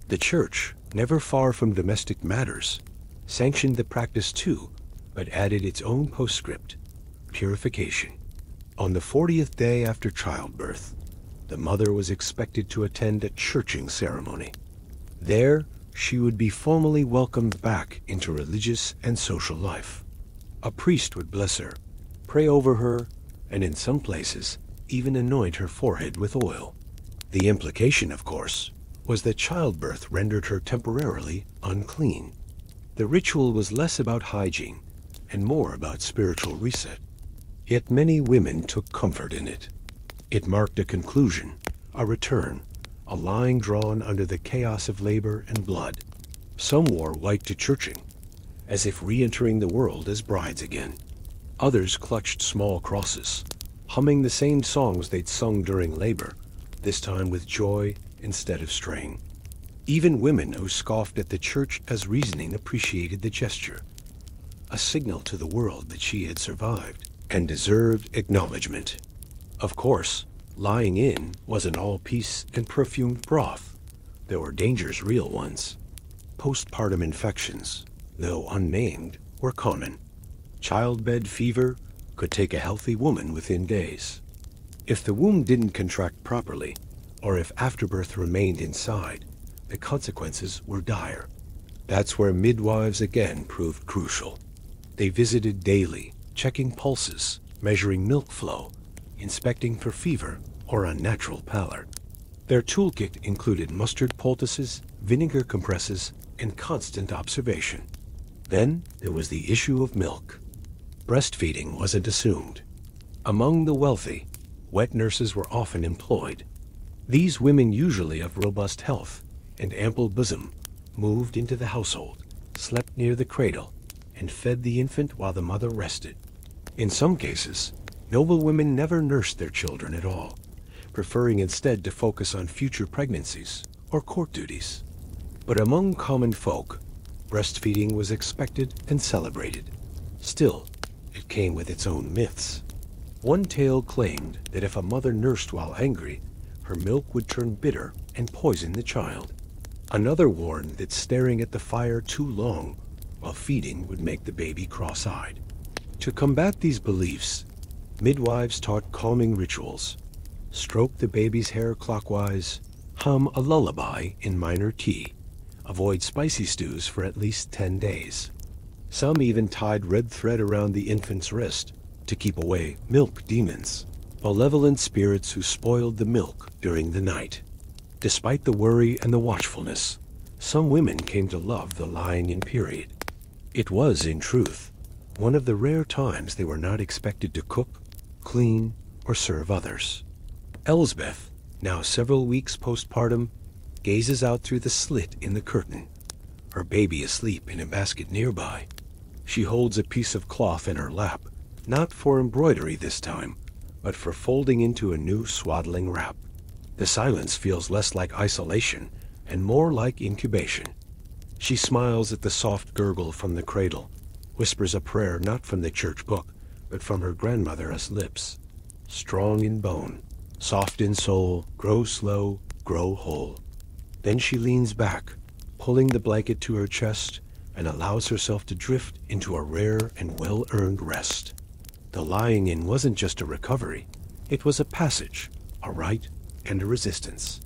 The church, never far from domestic matters, sanctioned the practice too, but added its own postscript, purification. On the 40th day after childbirth, the mother was expected to attend a churching ceremony. There, she would be formally welcomed back into religious and social life. A priest would bless her, pray over her, and in some places, even anoint her forehead with oil. The implication, of course, was that childbirth rendered her temporarily unclean. The ritual was less about hygiene and more about spiritual reset. Yet many women took comfort in it. It marked a conclusion, a return, a line drawn under the chaos of labor and blood. Some wore white to churching, as if re-entering the world as brides again. Others clutched small crosses, humming the same songs they'd sung during labor, this time with joy instead of strain. Even women who scoffed at the church as reasoning appreciated the gesture, a signal to the world that she had survived and deserved acknowledgement. Of course, lying in wasn't all peace and perfumed broth. There were dangers, real ones. Postpartum infections, though unnamed, were common. Childbed fever could take a healthy woman within days. If the womb didn't contract properly, or if afterbirth remained inside, the consequences were dire. That's where midwives again proved crucial. They visited daily, checking pulses, measuring milk flow, inspecting for fever or unnatural pallor. Their toolkit included mustard poultices, vinegar compresses, and constant observation. Then there was the issue of milk. Breastfeeding wasn't assumed. Among the wealthy, wet nurses were often employed. These women, usually of robust health and ample bosom, moved into the household, slept near the cradle, and fed the infant while the mother rested. In some cases, noble women never nursed their children at all, preferring instead to focus on future pregnancies or court duties. But among common folk, breastfeeding was expected and celebrated. Still, it came with its own myths. One tale claimed that if a mother nursed while angry, her milk would turn bitter and poison the child. Another warned that staring at the fire too long while feeding would make the baby cross-eyed. To combat these beliefs, midwives taught calming rituals. Stroke the baby's hair clockwise, hum a lullaby in minor key, avoid spicy stews for at least 10 days. Some even tied red thread around the infant's wrist to keep away milk demons, malevolent spirits who spoiled the milk during the night. Despite the worry and the watchfulness, some women came to love the lying-in period. It was, in truth, one of the rare times they were not expected to cook, clean, or serve others. Elsbeth, now several weeks postpartum, gazes out through the slit in the curtain, her baby asleep in a basket nearby. She holds a piece of cloth in her lap, not for embroidery this time, but for folding into a new swaddling wrap. The silence feels less like isolation and more like incubation. She smiles at the soft gurgle from the cradle, whispers a prayer not from the church book, but from her grandmother's lips. Strong in bone, soft in soul, grow slow, grow whole. Then she leans back, pulling the blanket to her chest, and allows herself to drift into a rare and well-earned rest. The lying-in wasn't just a recovery, it was a passage, a rite, and a resistance.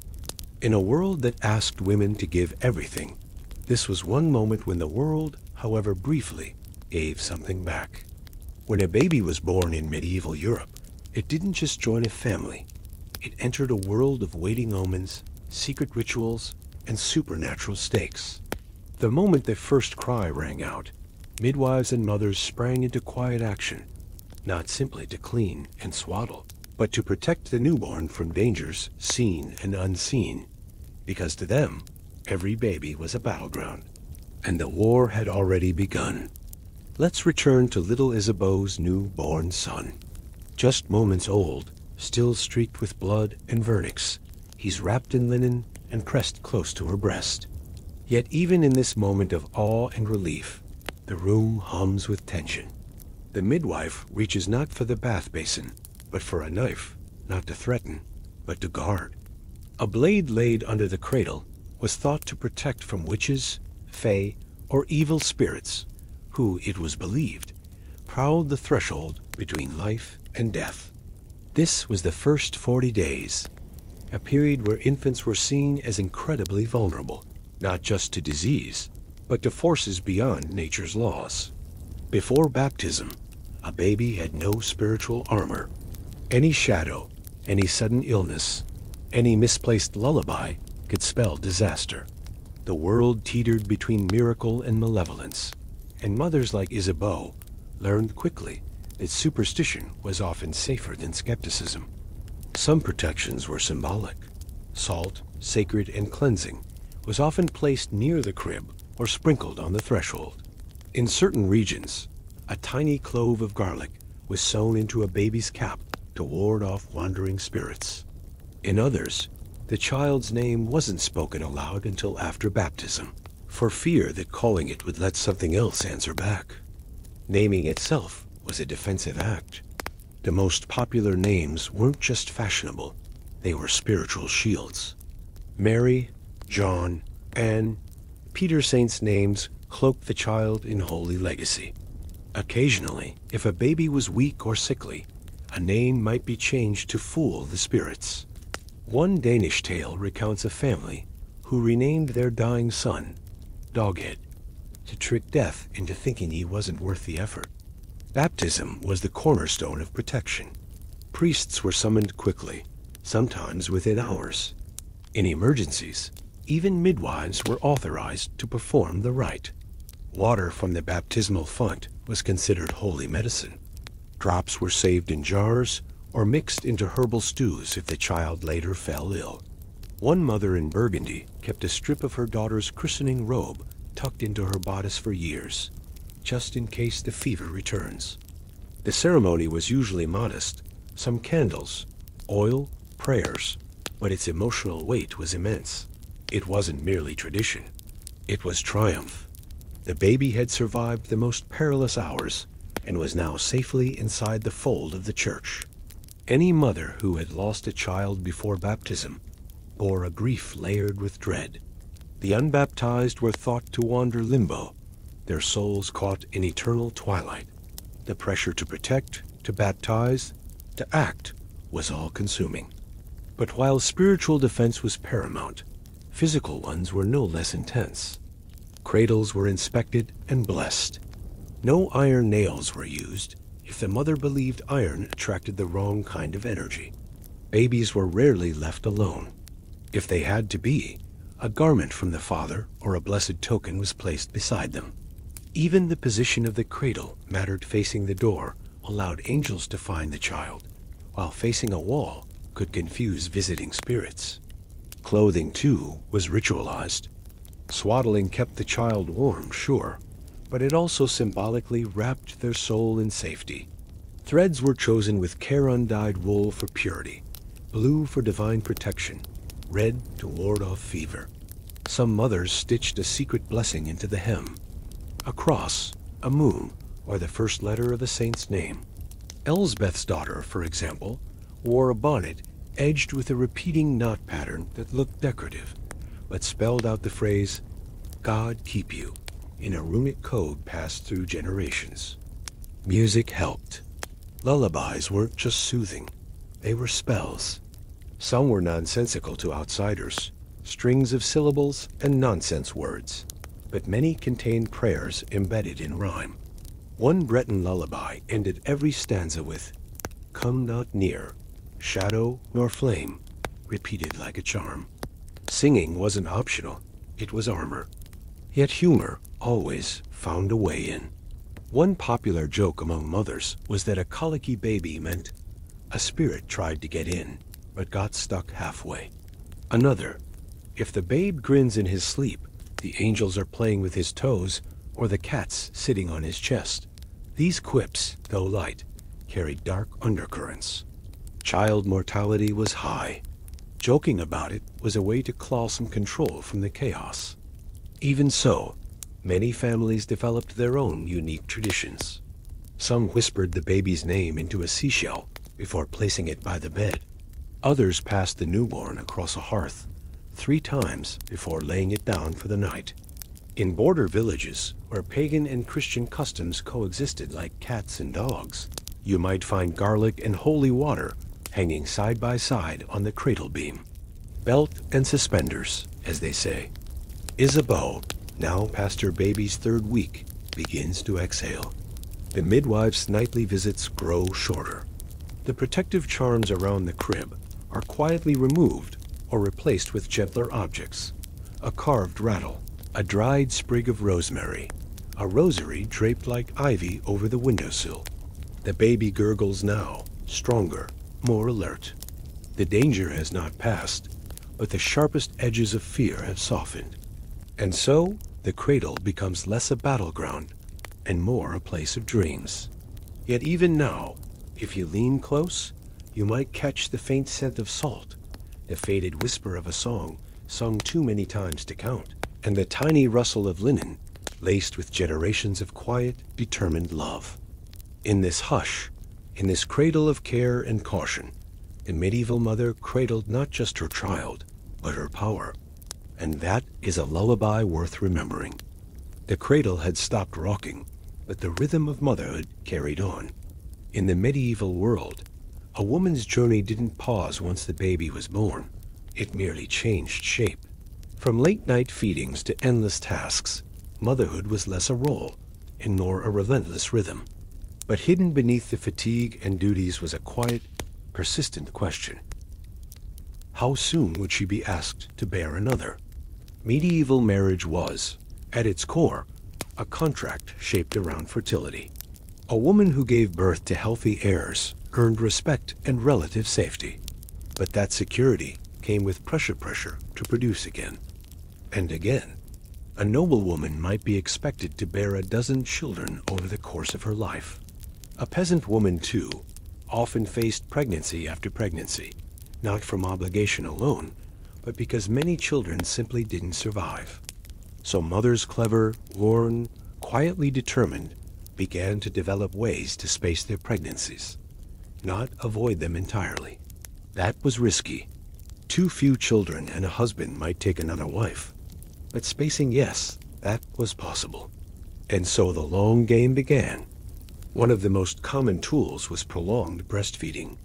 In a world that asked women to give everything, this was one moment when the world, however briefly, gave something back. When a baby was born in medieval Europe, it didn't just join a family. It entered a world of waiting omens, secret rituals, and supernatural stakes. The moment the first cry rang out, midwives and mothers sprang into quiet action, not simply to clean and swaddle, but to protect the newborn from dangers seen and unseen, because to them, every baby was a battleground, and the war had already begun. Let's return to little Isabeau's newborn son. Just moments old, still streaked with blood and vernix, he's wrapped in linen and pressed close to her breast. Yet even in this moment of awe and relief, the room hums with tension. The midwife reaches not for the bath basin, but for a knife, not to threaten, but to guard. A blade laid under the cradle was thought to protect from witches, fae, or evil spirits, who, it was believed, prowled the threshold between life and death. This was the first 40 days, a period where infants were seen as incredibly vulnerable, not just to disease, but to forces beyond nature's laws. Before baptism, a baby had no spiritual armor. Any shadow, any sudden illness, any misplaced lullaby could spell disaster. The world teetered between miracle and malevolence, and mothers like Isabeau learned quickly that superstition was often safer than skepticism. Some protections were symbolic. Salt, sacred and cleansing, was often placed near the crib or sprinkled on the threshold. In certain regions, a tiny clove of garlic was sewn into a baby's cap to ward off wandering spirits. In others, the child's name wasn't spoken aloud until after baptism, for fear that calling it would let something else answer back. Naming itself was a defensive act. The most popular names weren't just fashionable, they were spiritual shields. Mary, John, Anne, Peter saints' names cloaked the child in holy legacy. Occasionally, if a baby was weak or sickly, a name might be changed to fool the spirits. One Danish tale recounts a family who renamed their dying son Doghead to trick death into thinking he wasn't worth the effort. Baptism was the cornerstone of protection. Priests were summoned quickly, sometimes within hours. In emergencies, even midwives were authorized to perform the rite. Water from the baptismal font was considered holy medicine. Drops were saved in jars or mixed into herbal stews if the child later fell ill. One mother in Burgundy kept a strip of her daughter's christening robe tucked into her bodice for years, just in case the fever returns. The ceremony was usually modest, some candles, oil, prayers, but its emotional weight was immense. It wasn't merely tradition. It was triumph. The baby had survived the most perilous hours and was now safely inside the fold of the church. Any mother who had lost a child before baptism bore a grief layered with dread. The unbaptized were thought to wander limbo, their souls caught in eternal twilight. The pressure to protect, to baptize, to act was all-consuming. But while spiritual defense was paramount, physical ones were no less intense. Cradles were inspected and blessed. No iron nails were used if the mother believed iron attracted the wrong kind of energy. Babies were rarely left alone. If they had to be, a garment from the father or a blessed token was placed beside them. Even the position of the cradle mattered. Facing the door allowed angels to find the child, while facing a wall could confuse visiting spirits. Clothing, too, was ritualized. Swaddling kept the child warm, sure, but it also symbolically wrapped their soul in safety. Threads were chosen with care undyed wool for purity, blue for divine protection, red to ward off fever. Some mothers stitched a secret blessing into the hem, a cross, a moon, or the first letter of a saint's name. Elsbeth's daughter, for example, wore a bonnet edged with a repeating knot pattern that looked decorative, but spelled out the phrase, "God keep you," in a runic code passed through generations. Music helped. Lullabies weren't just soothing, they were spells. Some were nonsensical to outsiders, strings of syllables and nonsense words, but many contained prayers embedded in rhyme. One Breton lullaby ended every stanza with, "Come not near, shadow nor flame," repeated like a charm. Singing wasn't optional, it was armor. Yet humor always found a way in. One popular joke among mothers was that a colicky baby meant a spirit tried to get in, but got stuck halfway. Another, if the babe grins in his sleep, the angels are playing with his toes, or the cat's sitting on his chest. These quips, though light, carried dark undercurrents. Child mortality was high. Joking about it was a way to claw some control from the chaos. Even so, many families developed their own unique traditions. Some whispered the baby's name into a seashell before placing it by the bed. Others passed the newborn across a hearth 3 times before laying it down for the night. In border villages, where pagan and Christian customs coexisted like cats and dogs, you might find garlic and holy water hanging side by side on the cradle beam. Belt and suspenders, as they say. Isabeau, now past her baby's 3rd week, begins to exhale. The midwife's nightly visits grow shorter. The protective charms around the crib are quietly removed or replaced with gentler objects. A carved rattle, a dried sprig of rosemary, a rosary draped like ivy over the windowsill. The baby gurgles now, stronger, more alert. The danger has not passed, but the sharpest edges of fear have softened. And so, the cradle becomes less a battleground and more a place of dreams. Yet even now, if you lean close, you might catch the faint scent of salt, the faded whisper of a song sung too many times to count, and the tiny rustle of linen laced with generations of quiet, determined love. In this hush, in this cradle of care and caution, the medieval mother cradled not just her child, but her power. And that is a lullaby worth remembering. The cradle had stopped rocking, but the rhythm of motherhood carried on. In the medieval world, a woman's journey didn't pause once the baby was born. It merely changed shape. From late-night feedings to endless tasks, motherhood was less a role and more a relentless rhythm. But hidden beneath the fatigue and duties was a quiet, persistent question. How soon would she be asked to bear another? Medieval marriage was, at its core, a contract shaped around fertility. A woman who gave birth to healthy heirs earned respect and relative safety. But that security came with pressure to produce again. And again. A noblewoman might be expected to bear a dozen children over the course of her life. A peasant woman, too, often faced pregnancy after pregnancy, not from obligation alone, but because many children simply didn't survive. So mothers clever, worn, quietly determined, began to develop ways to space their pregnancies, not avoid them entirely. That was risky. Too few children and a husband might take another wife. But spacing, yes, that was possible. And so the long game began. One of the most common tools was prolonged breastfeeding.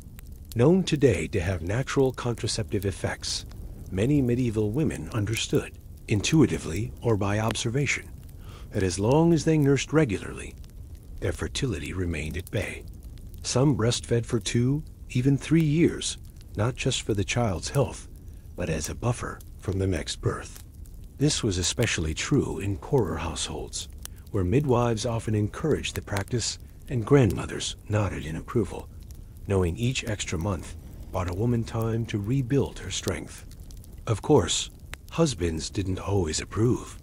Known today to have natural contraceptive effects, many medieval women understood, intuitively or by observation, that as long as they nursed regularly, their fertility remained at bay. Some breastfed for 2, even 3 years, not just for the child's health, but as a buffer from the next birth. This was especially true in poorer households, where midwives often encouraged the practice and grandmothers nodded in approval, knowing each extra month bought a woman time to rebuild her strength. Of course, husbands didn't always approve.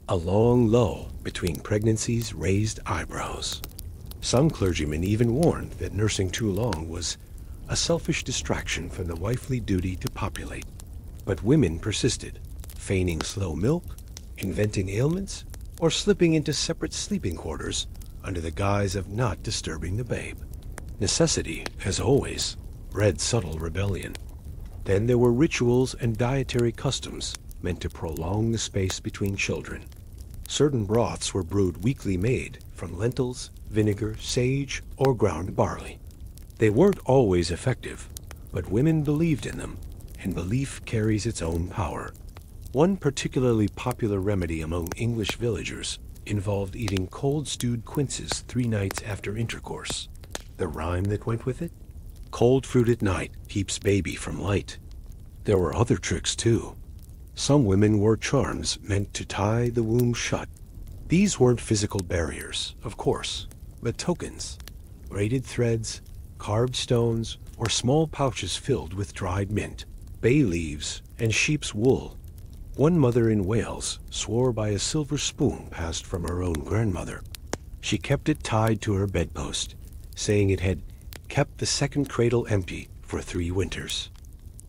A long lull between pregnancies raised eyebrows. Some clergymen even warned that nursing too long was a selfish distraction from the wifely duty to populate. But women persisted, feigning slow milk, inventing ailments, or slipping into separate sleeping quarters under the guise of not disturbing the babe. Necessity, as always, bred subtle rebellion. Then there were rituals and dietary customs meant to prolong the space between children. Certain broths were brewed weekly made from lentils, vinegar, sage, or ground barley. They weren't always effective, but women believed in them, and belief carries its own power. One particularly popular remedy among English villagers involved eating cold stewed quinces 3 nights after intercourse. The rhyme that went with it? Cold fruit at night keeps baby from light. There were other tricks too. Some women wore charms meant to tie the womb shut. These weren't physical barriers, of course, but tokens. Braided threads, carved stones, or small pouches filled with dried mint, bay leaves, and sheep's wool. One mother in Wales swore by a silver spoon passed from her own grandmother. She kept it tied to her bedpost, saying it had kept the second cradle empty for 3 winters.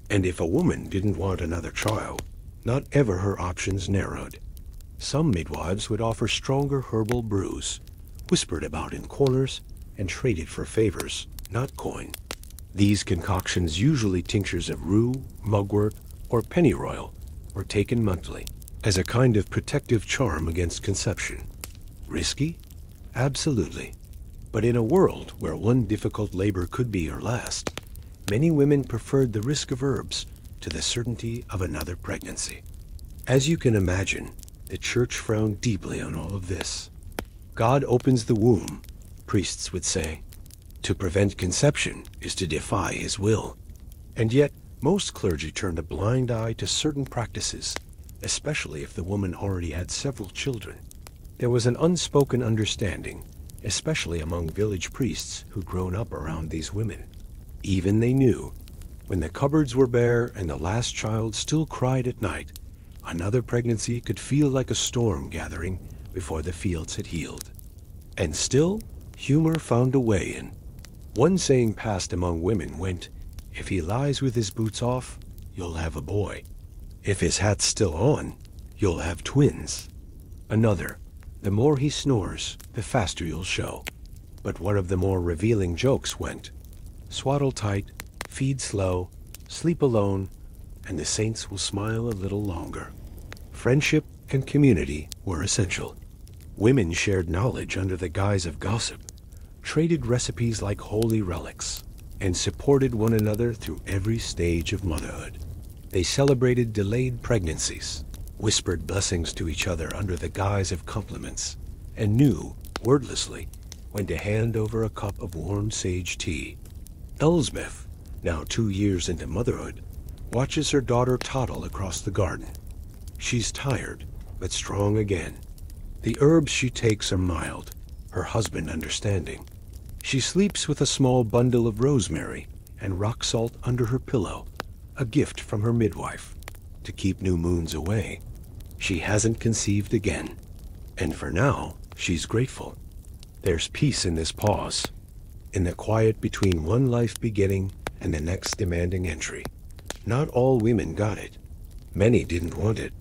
And if a woman didn't want another child, not ever her options narrowed. Some midwives would offer stronger herbal brews, whispered about in corners, and traded for favors, not coin. These concoctions, usually tinctures of rue, mugwort, or pennyroyal, were taken monthly as a kind of protective charm against conception. Risky? Absolutely. But in a world where one difficult labor could be her last, many women preferred the risk of herbs to the certainty of another pregnancy. As you can imagine, the church frowned deeply on all of this. God opens the womb, priests would say. To prevent conception is to defy his will. And yet, most clergy turned a blind eye to certain practices, especially if the woman already had several children. There was an unspoken understanding, especially among village priests who'd grown up around these women. Even they knew, when the cupboards were bare and the last child still cried at night, another pregnancy could feel like a storm gathering before the fields had healed. And still, humor found a way in. One saying passed among women went, "If he lies with his boots off, you'll have a boy. If his hat's still on, you'll have twins." Another, "The more he snores, the faster you'll show." But one of the more revealing jokes went, "Swaddle tight, feed slow, sleep alone, and the saints will smile a little longer." Friendship and community were essential. Women shared knowledge under the guise of gossip, traded recipes like holy relics, and supported one another through every stage of motherhood. They celebrated delayed pregnancies, whispered blessings to each other under the guise of compliments, and knew, wordlessly, when to hand over a cup of warm sage tea. Elsbeth, now 2 years into motherhood, watches her daughter toddle across the garden. She's tired, but strong again. The herbs she takes are mild, her husband understanding. She sleeps with a small bundle of rosemary and rock salt under her pillow, a gift from her midwife, to keep new moons away. She hasn't conceived again, and for now, she's grateful. There's peace in this pause, in the quiet between one life beginning and the next demanding entry. Not all women got it. Many didn't want it.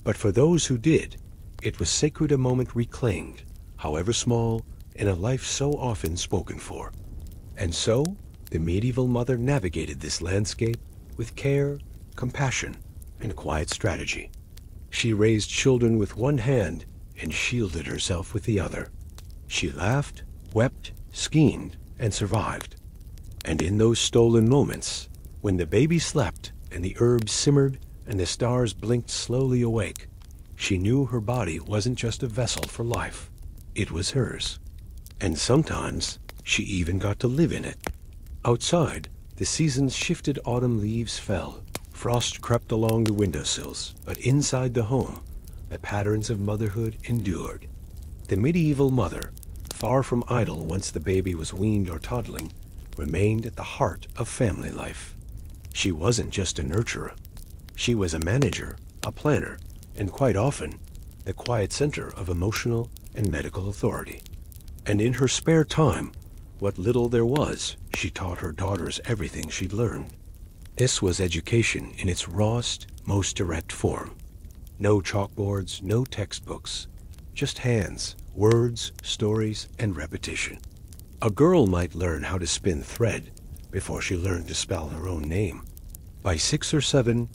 But for those who did, it was sacred, a moment reclaimed, however small, in a life so often spoken for. And so, the medieval mother navigated this landscape with care, compassion, and quiet strategy. She raised children with one hand and shielded herself with the other. She laughed, wept, schemed, and survived. And in those stolen moments, when the baby slept and the herbs simmered and the stars blinked slowly awake, she knew her body wasn't just a vessel for life. It was hers. And sometimes she even got to live in it. Outside, the seasons shifted, autumn leaves fell, frost crept along the windowsills, but inside the home, the patterns of motherhood endured. The medieval mother, far from idle once the baby was weaned or toddling, remained at the heart of family life. She wasn't just a nurturer. She was a manager, a planner, and quite often, the quiet center of emotional and medical authority. And in her spare time, what little there was, she taught her daughters everything she'd learned. This was education in its rawest, most direct form. No chalkboards, no textbooks, just hands, words, stories, and repetition. A girl might learn how to spin thread before she learned to spell her own name. By 6 or 7,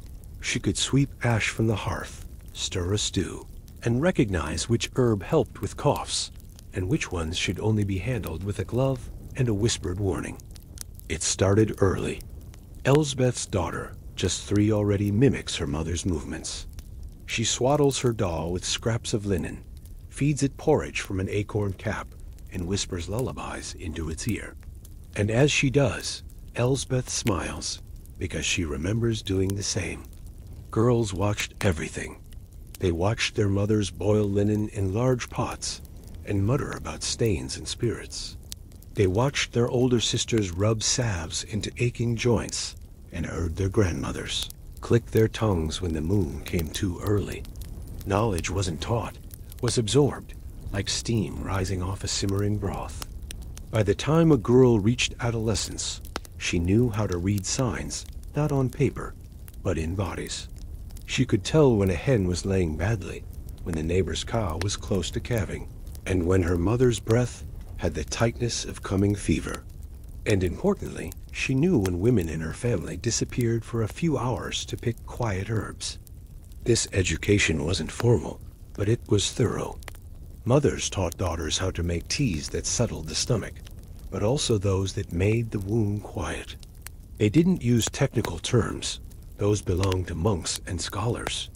she could sweep ash from the hearth, stir a stew, and recognize which herb helped with coughs, and which ones should only be handled with a glove and a whispered warning. It started early. Elsbeth's daughter, just 3 already, mimics her mother's movements. She swaddles her doll with scraps of linen, feeds it porridge from an acorn cap, and whispers lullabies into its ear. And as she does, Elsbeth smiles, because she remembers doing the same. Girls watched everything. They watched their mothers boil linen in large pots and mutter about stains and spirits. They watched their older sisters rub salves into aching joints and heard their grandmothers click their tongues when the moon came too early. Knowledge wasn't taught, was absorbed, like steam rising off a simmering broth. By the time a girl reached adolescence, she knew how to read signs, not on paper, but in bodies. She could tell when a hen was laying badly, when the neighbor's cow was close to calving, and when her mother's breath had the tightness of coming fever. And importantly, she knew when women in her family disappeared for a few hours to pick quiet herbs. This education wasn't formal, but it was thorough. Mothers taught daughters how to make teas that settled the stomach, but also those that made the womb quiet. They didn't use technical terms. Those belonged to monks and scholars.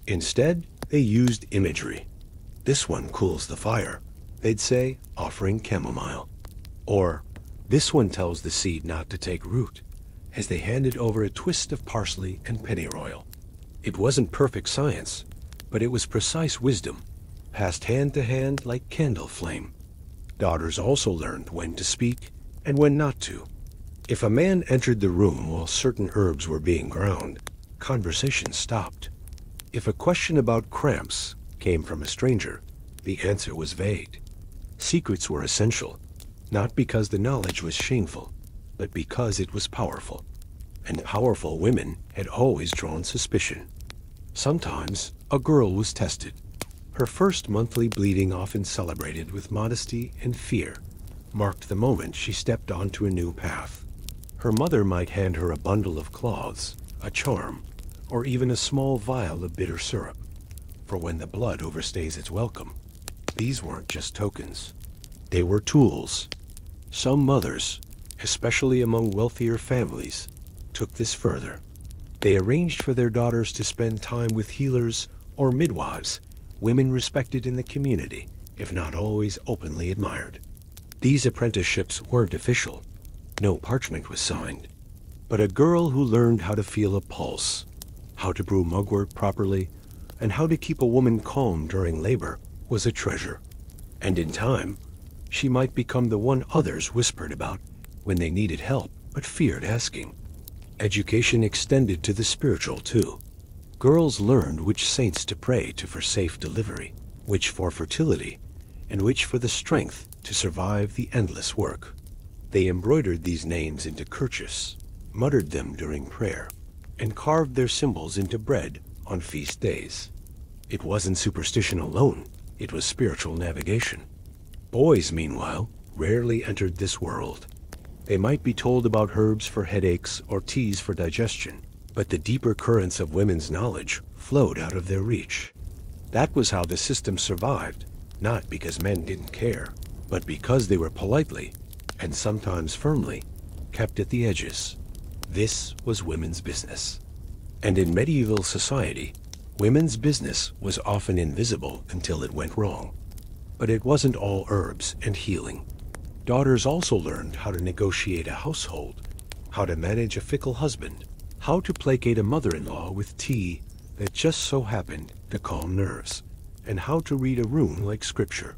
Instead, they used imagery. This one cools the fire, they'd say, offering chamomile. Or, this one tells the seed not to take root, as they handed over a twist of parsley and pennyroyal. It wasn't perfect science, but it was precise wisdom, passed hand to hand like candle flame. Daughters also learned when to speak and when not to. If a man entered the room while certain herbs were being ground, conversation stopped. If a question about cramps came from a stranger, the answer was vague. Secrets were essential, not because the knowledge was shameful, but because it was powerful. And powerful women had always drawn suspicion. Sometimes a girl was tested. Her first monthly bleeding, often celebrated with modesty and fear, marked the moment she stepped onto a new path. Her mother might hand her a bundle of cloths, a charm, or even a small vial of bitter syrup. for when the blood overstays its welcome. These weren't just tokens. They were tools. Some mothers, especially among wealthier families, took this further. They arranged for their daughters to spend time with healers or midwives, women respected in the community, if not always openly admired. These apprenticeships weren't official. No parchment was signed. But a girl who learned how to feel a pulse, how to brew mugwort properly, and how to keep a woman calm during labor was a treasure. And in time, she might become the one others whispered about when they needed help but feared asking. Education extended to the spiritual too. Girls learned which saints to pray to for safe delivery, which for fertility, and which for the strength to survive the endless work. They embroidered these names into kerchiefs, muttered them during prayer, and carved their symbols into bread on feast days. It wasn't superstition alone, it was spiritual navigation. Boys, meanwhile, rarely entered this world. They might be told about herbs for headaches or teas for digestion, but the deeper currents of women's knowledge flowed out of their reach. That was how the system survived, not because men didn't care, but because they were politely, and sometimes firmly, kept at the edges. This was women's business. And in medieval society, women's business was often invisible until it went wrong. But it wasn't all herbs and healing. Daughters also learned how to negotiate a household, how to manage a fickle husband, how to placate a mother-in-law with tea that just so happened to calm nerves, and how to read a rune like scripture.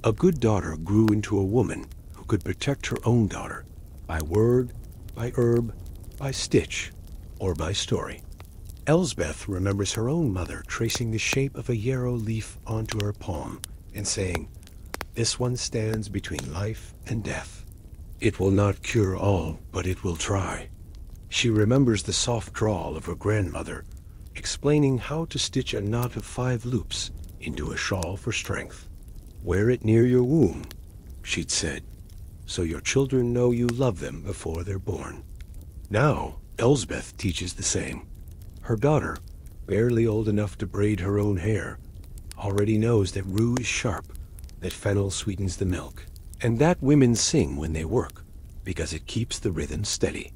A good daughter grew into a woman who could protect her own daughter by word, by herb, by stitch, or by story. Elsbeth remembers her own mother tracing the shape of a yarrow leaf onto her palm and saying, "This one stands between life and death. It will not cure all, but it will try." She remembers the soft drawl of her grandmother, explaining how to stitch a knot of 5 loops into a shawl for strength. "Wear it near your womb," she'd said, "so your children know you love them before they're born." Now, Elsbeth teaches the same. Her daughter, barely old enough to braid her own hair, already knows that rue is sharp, that fennel sweetens the milk, and that women sing when they work, because it keeps the rhythm steady.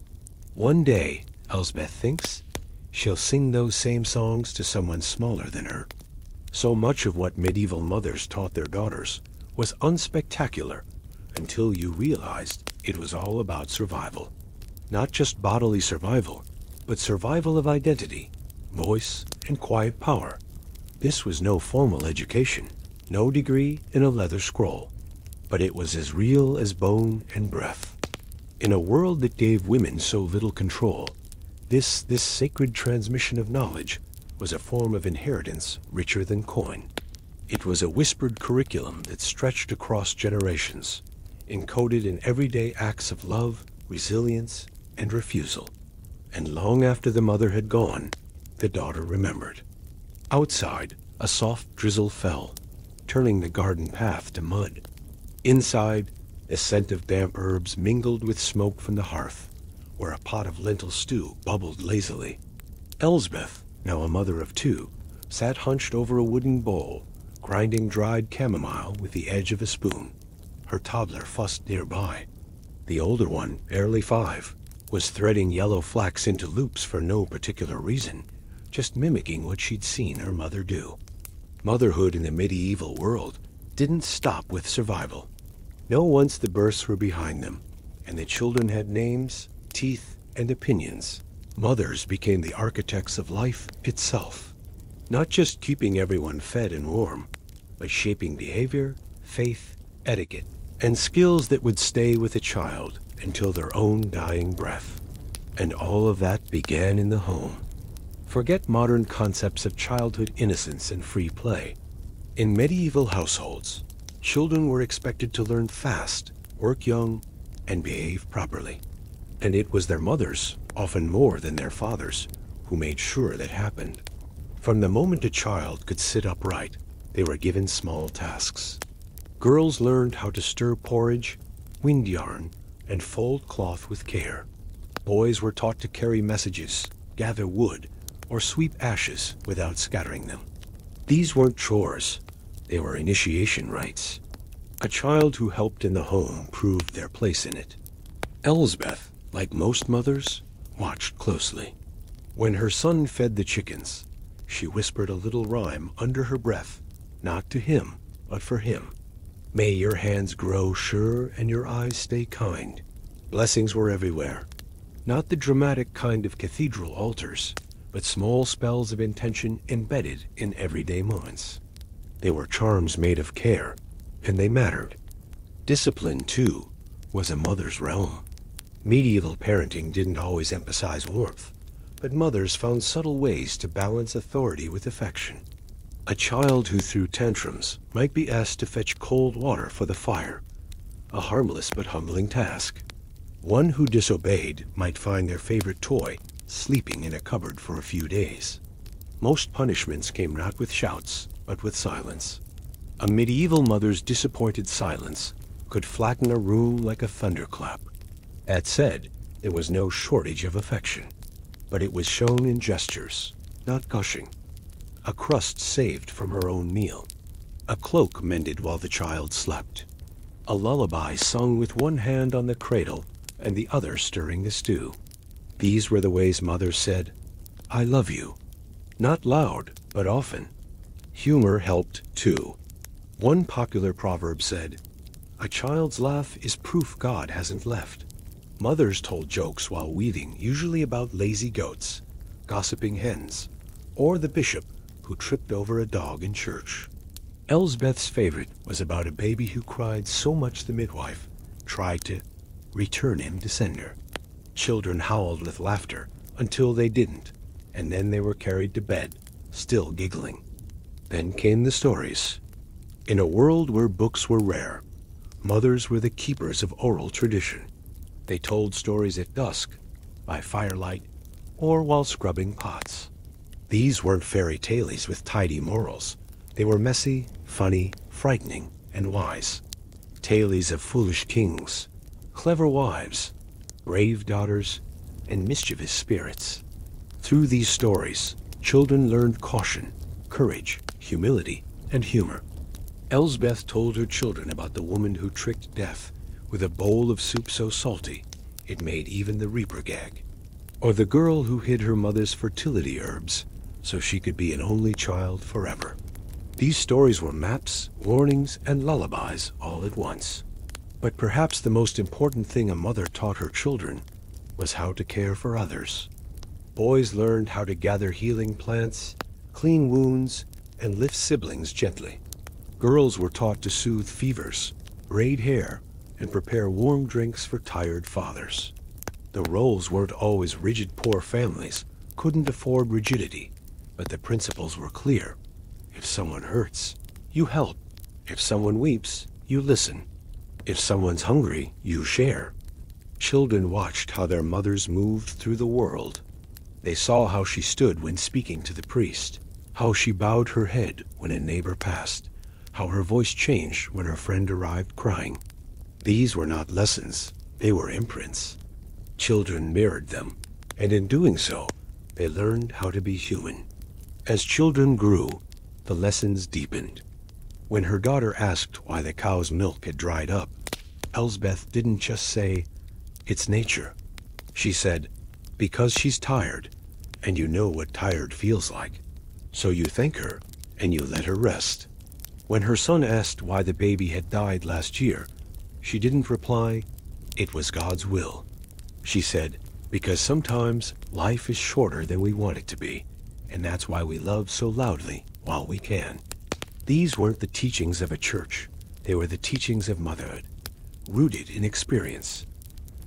One day, Elsbeth thinks, she'll sing those same songs to someone smaller than her. So much of what medieval mothers taught their daughters was unspectacular until you realized it was all about survival. Not just bodily survival, but survival of identity, voice, and quiet power. This was no formal education, no degree in a leather scroll, but it was as real as bone and breath. In a world that gave women so little control, this sacred transmission of knowledge was a form of inheritance richer than coin. It was a whispered curriculum that stretched across generations, encoded in everyday acts of love, resilience, and refusal. And long after the mother had gone, the daughter remembered. Outside, a soft drizzle fell, turning the garden path to mud. Inside, the scent of damp herbs mingled with smoke from the hearth, where a pot of lentil stew bubbled lazily. Elsbeth, now a mother of 2, sat hunched over a wooden bowl, grinding dried chamomile with the edge of a spoon. Her toddler fussed nearby. The older one, barely 5, was threading yellow flax into loops for no particular reason, just mimicking what she'd seen her mother do. Motherhood in the medieval world didn't stop with survival. No, once the births were behind them, and the children had names, teeth, and opinions, mothers became the architects of life itself. Not just keeping everyone fed and warm, but shaping behavior, faith, etiquette, and skills that would stay with a child until their own dying breath. And all of that began in the home. Forget modern concepts of childhood innocence and free play. In medieval households, children were expected to learn fast, work young, and behave properly. And it was their mothers, often more than their fathers, who made sure that happened. From the moment a child could sit upright, they were given small tasks. Girls learned how to stir porridge, wind yarn, and fold cloth with care. Boys were taught to carry messages, gather wood, or sweep ashes without scattering them. These weren't chores, they were initiation rites. A child who helped in the home proved their place in it. Elsbeth, like most mothers, watched closely. When her son fed the chickens, she whispered a little rhyme under her breath, not to him, but for him. May your hands grow sure and your eyes stay kind. Blessings were everywhere. Not the dramatic kind of cathedral altars, but small spells of intention embedded in everyday moments. They were charms made of care, and they mattered. Discipline, too, was a mother's realm. Medieval parenting didn't always emphasize warmth, but mothers found subtle ways to balance authority with affection. A child who threw tantrums might be asked to fetch cold water for the fire, a harmless but humbling task. One who disobeyed might find their favorite toy sleeping in a cupboard for a few days. Most punishments came not with shouts, but with silence. A medieval mother's disappointed silence could flatten a room like a thunderclap. That said, there was no shortage of affection, but it was shown in gestures, not gushing. A crust saved from her own meal, a cloak mended while the child slept, a lullaby sung with one hand on the cradle and the other stirring the stew. These were the ways mothers said, "I love you." Not loud, but often. Humor helped, too. One popular proverb said, "A child's laugh is proof God hasn't left." Mothers told jokes while weaving, usually about lazy goats, gossiping hens, or the bishop who tripped over a dog in church. Elsbeth's favorite was about a baby who cried so much the midwife tried to return him to sender. Children howled with laughter until they didn't, and then they were carried to bed, still giggling. Then came the stories. In a world where books were rare, mothers were the keepers of oral tradition. They told stories at dusk, by firelight, or while scrubbing pots. These weren't fairy tales with tidy morals. They were messy, funny, frightening, and wise. Tales of foolish kings, clever wives, brave daughters, and mischievous spirits. Through these stories, children learned caution, courage, humility, and humor. Elsbeth told her children about the woman who tricked death with a bowl of soup so salty it made even the reaper gag, or the girl who hid her mother's fertility herbs so she could be an only child forever. These stories were maps, warnings, and lullabies all at once. But perhaps the most important thing a mother taught her children was how to care for others. Boys learned how to gather healing plants, clean wounds, and lift siblings gently. Girls were taught to soothe fevers, braid hair, and prepare warm drinks for tired fathers. The roles weren't always rigid. Poor families couldn't afford rigidity, but the principles were clear. If someone hurts, you help. If someone weeps, you listen. If someone's hungry, you share. Children watched how their mothers moved through the world. They saw how she stood when speaking to the priest, how she bowed her head when a neighbor passed, how her voice changed when her friend arrived crying. These were not lessons, they were imprints. Children mirrored them, and in doing so, they learned how to be human. As children grew, the lessons deepened. When her daughter asked why the cow's milk had dried up, Elsbeth didn't just say, "It's nature." She said, "Because she's tired, and you know what tired feels like. So you thank her, and you let her rest." When her son asked why the baby had died last year, she didn't reply, "It was God's will." She said, "Because sometimes life is shorter than we want it to be, and that's why we love so loudly while we can." These weren't the teachings of a church. They were the teachings of motherhood, rooted in experience,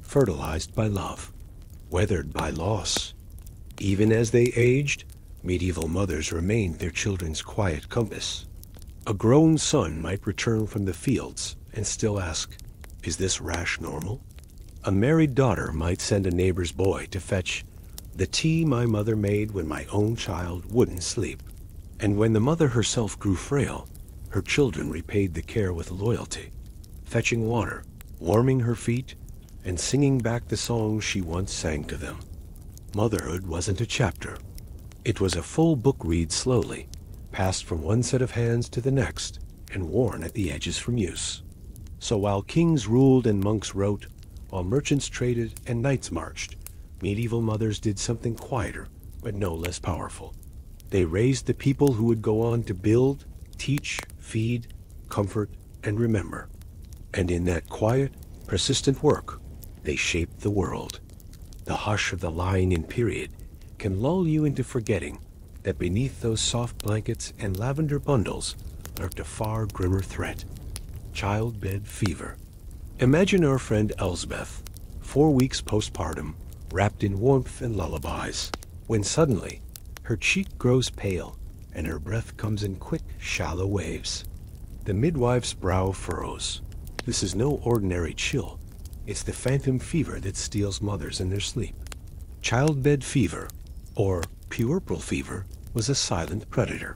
fertilized by love, weathered by loss. Even as they aged, medieval mothers remained their children's quiet compass. A grown son might return from the fields and still ask, "Is this rash normal?" A married daughter might send a neighbor's boy to fetch the tea my mother made when my own child wouldn't sleep. And when the mother herself grew frail, her children repaid the care with loyalty, fetching water, warming her feet, and singing back the songs she once sang to them. Motherhood wasn't a chapter. It was a full book. Read slowly, passed from one set of hands to the next, and worn at the edges from use. So while kings ruled and monks wrote, while merchants traded and knights marched, medieval mothers did something quieter, but no less powerful. They raised the people who would go on to build, teach, feed, comfort, and remember. And in that quiet, persistent work, they shaped the world. The hush of the lying-in period can lull you into forgetting that beneath those soft blankets and lavender bundles lurked a far grimmer threat: childbed fever. Imagine our friend Elsbeth, 4 weeks postpartum, wrapped in warmth and lullabies, when suddenly her cheek grows pale and her breath comes in quick, shallow waves. The midwife's brow furrows. This is no ordinary chill. It's the phantom fever that steals mothers in their sleep. Childbed fever, or puerperal fever, was a silent predator.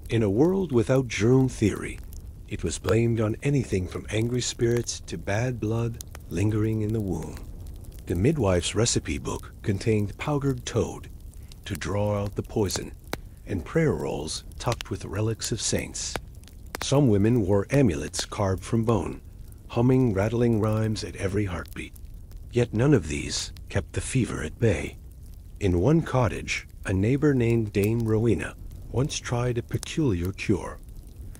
In a world without germ theory, it was blamed on anything from angry spirits to bad blood lingering in the womb. The midwife's recipe book contained powdered toad to draw out the poison, and prayer rolls tucked with relics of saints. Some women wore amulets carved from bone, humming rattling rhymes at every heartbeat. Yet none of these kept the fever at bay. In one cottage, a neighbor named Dame Rowena once tried a peculiar cure.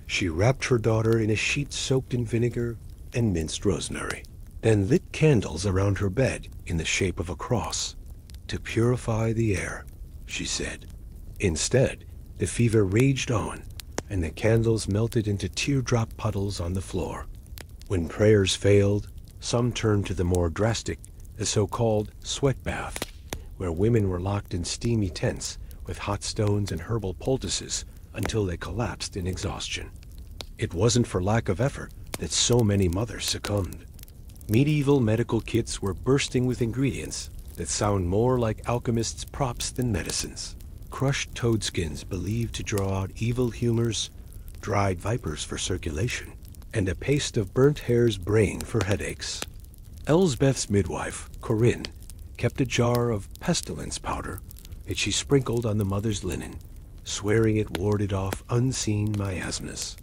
She wrapped her daughter in a sheet soaked in vinegar and minced rosemary, then lit candles around her bed in the shape of a cross. To purify the air, she said. Instead, the fever raged on, and the candles melted into teardrop puddles on the floor. When prayers failed, some turned to the more drastic, the so-called sweat bath, where women were locked in steamy tents with hot stones and herbal poultices until they collapsed in exhaustion. It wasn't for lack of effort that so many mothers succumbed. Medieval medical kits were bursting with ingredients that sound more like alchemists' props than medicines. Crushed toad skins believed to draw out evil humors, dried vipers for circulation, and a paste of burnt hare's brain for headaches. Elsbeth's midwife, Corinne, kept a jar of pestilence powder that she sprinkled on the mother's linen, swearing it warded off unseen miasmas.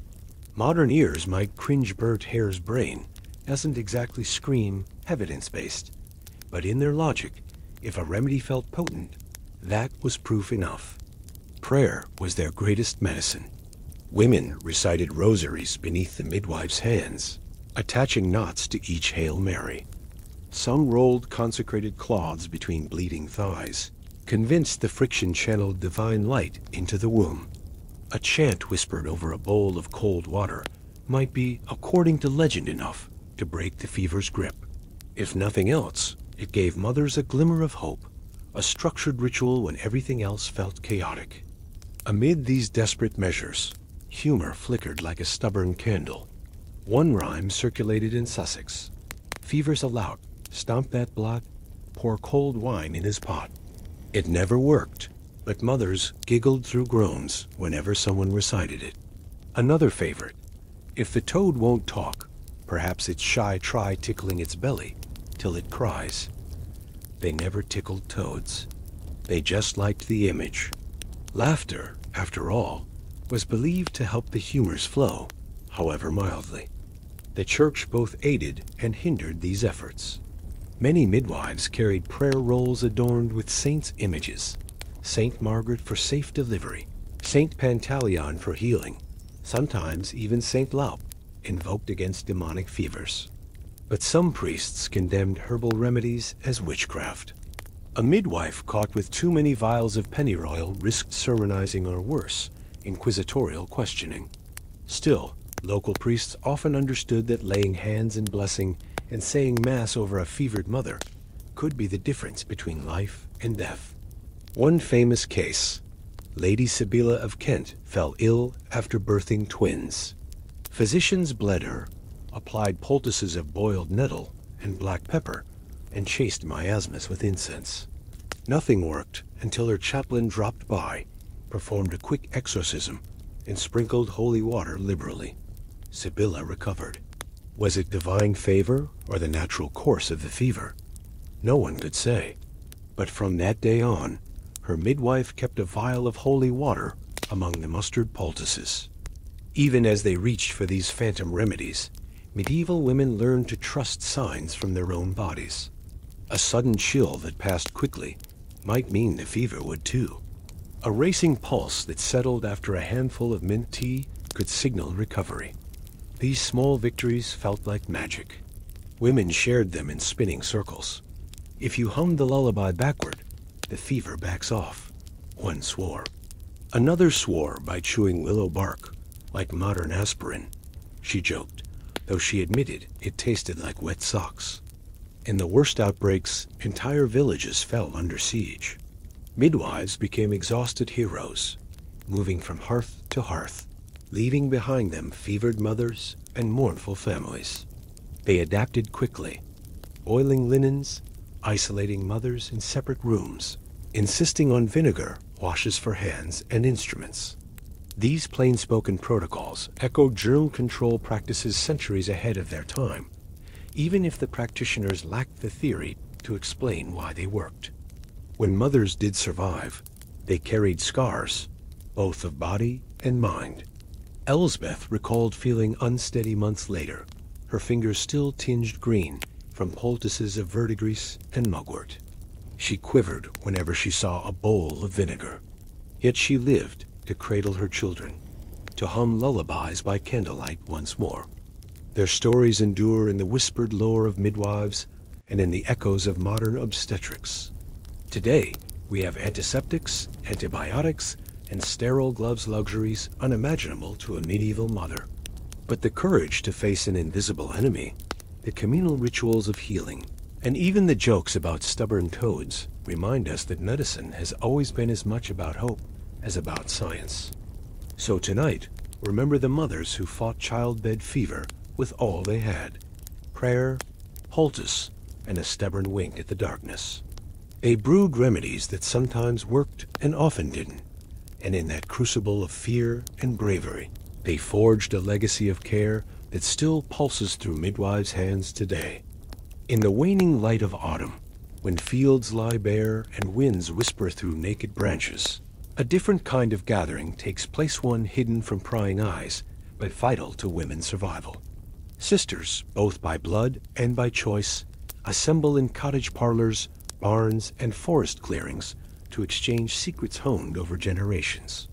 Modern ears might cringe burnt hare's brain, doesn't exactly scream evidence-based, but in their logic, if a remedy felt potent, that was proof enough. Prayer was their greatest medicine. Women recited rosaries beneath the midwife's hands, attaching knots to each Hail Mary. Some rolled consecrated cloths between bleeding thighs, convinced the friction channeled divine light into the womb. A chant whispered over a bowl of cold water might be, according to legend, enough to break the fever's grip. If nothing else, it gave mothers a glimmer of hope, a structured ritual when everything else felt chaotic. Amid these desperate measures, humor flickered like a stubborn candle. One rhyme circulated in Sussex: "Fever's a lout, stomp that blot, pour cold wine in his pot." It never worked, but mothers giggled through groans whenever someone recited it. Another favorite: "If the toad won't talk, perhaps it's shy try tickling its belly till it cries." They never tickled toads. They just liked the image. Laughter, after all, was believed to help the humors flow, however mildly. The church both aided and hindered these efforts. Many midwives carried prayer rolls adorned with saints' images: Saint Margaret for safe delivery, Saint Pantaleon for healing, sometimes even Saint Laup, invoked against demonic fevers. But some priests condemned herbal remedies as witchcraft. A midwife caught with too many vials of pennyroyal risked sermonizing or worse, inquisitorial questioning. Still, local priests often understood that laying hands in blessing and saying mass over a fevered mother could be the difference between life and death. One famous case: Lady Sibylla of Kent fell ill after birthing twins. Physicians bled her, applied poultices of boiled nettle and black pepper, and chased miasmas with incense. Nothing worked until her chaplain dropped by, performed a quick exorcism, and sprinkled holy water liberally. Sibylla recovered. Was it divine favor or the natural course of the fever? No one could say. But from that day on, her midwife kept a vial of holy water among the mustard poultices. Even as they reached for these phantom remedies, medieval women learned to trust signs from their own bodies. A sudden chill that passed quickly might mean the fever would too. A racing pulse that settled after a handful of mint tea could signal recovery. These small victories felt like magic. Women shared them in spinning circles. If you hummed the lullaby backward, the fever backs off, one swore. Another swore by chewing willow bark, like modern aspirin. She joked, though she admitted it tasted like wet socks. In the worst outbreaks, entire villages fell under siege. Midwives became exhausted heroes, moving from hearth to hearth, leaving behind them fevered mothers and mournful families. They adapted quickly, boiling linens, isolating mothers in separate rooms, insisting on vinegar washes for hands and instruments. These plain-spoken protocols echoed germ control practices centuries ahead of their time, even if the practitioners lacked the theory to explain why they worked. When mothers did survive, they carried scars, both of body and mind. Elsbeth recalled feeling unsteady months later, her fingers still tinged green from poultices of verdigris and mugwort. She quivered whenever she saw a bowl of vinegar. Yet she lived to cradle her children, to hum lullabies by candlelight once more. Their stories endure in the whispered lore of midwives and in the echoes of modern obstetrics. Today, we have antiseptics, antibiotics, and sterile gloves luxuries unimaginable to a medieval mother. But the courage to face an invisible enemy, the communal rituals of healing, and even the jokes about stubborn toads remind us that medicine has always been as much about hope as about science. So tonight, remember the mothers who fought childbed fever with all they had: prayer, poultice, and a stubborn wink at the darkness. They brewed remedies that sometimes worked and often didn't, and in that crucible of fear and bravery, they forged a legacy of care that still pulses through midwives' hands today. In the waning light of autumn, when fields lie bare and winds whisper through naked branches, a different kind of gathering takes place, one hidden from prying eyes, but vital to women's survival. Sisters, both by blood and by choice, assemble in cottage parlors, barns, and forest clearings to exchange secrets honed over generations.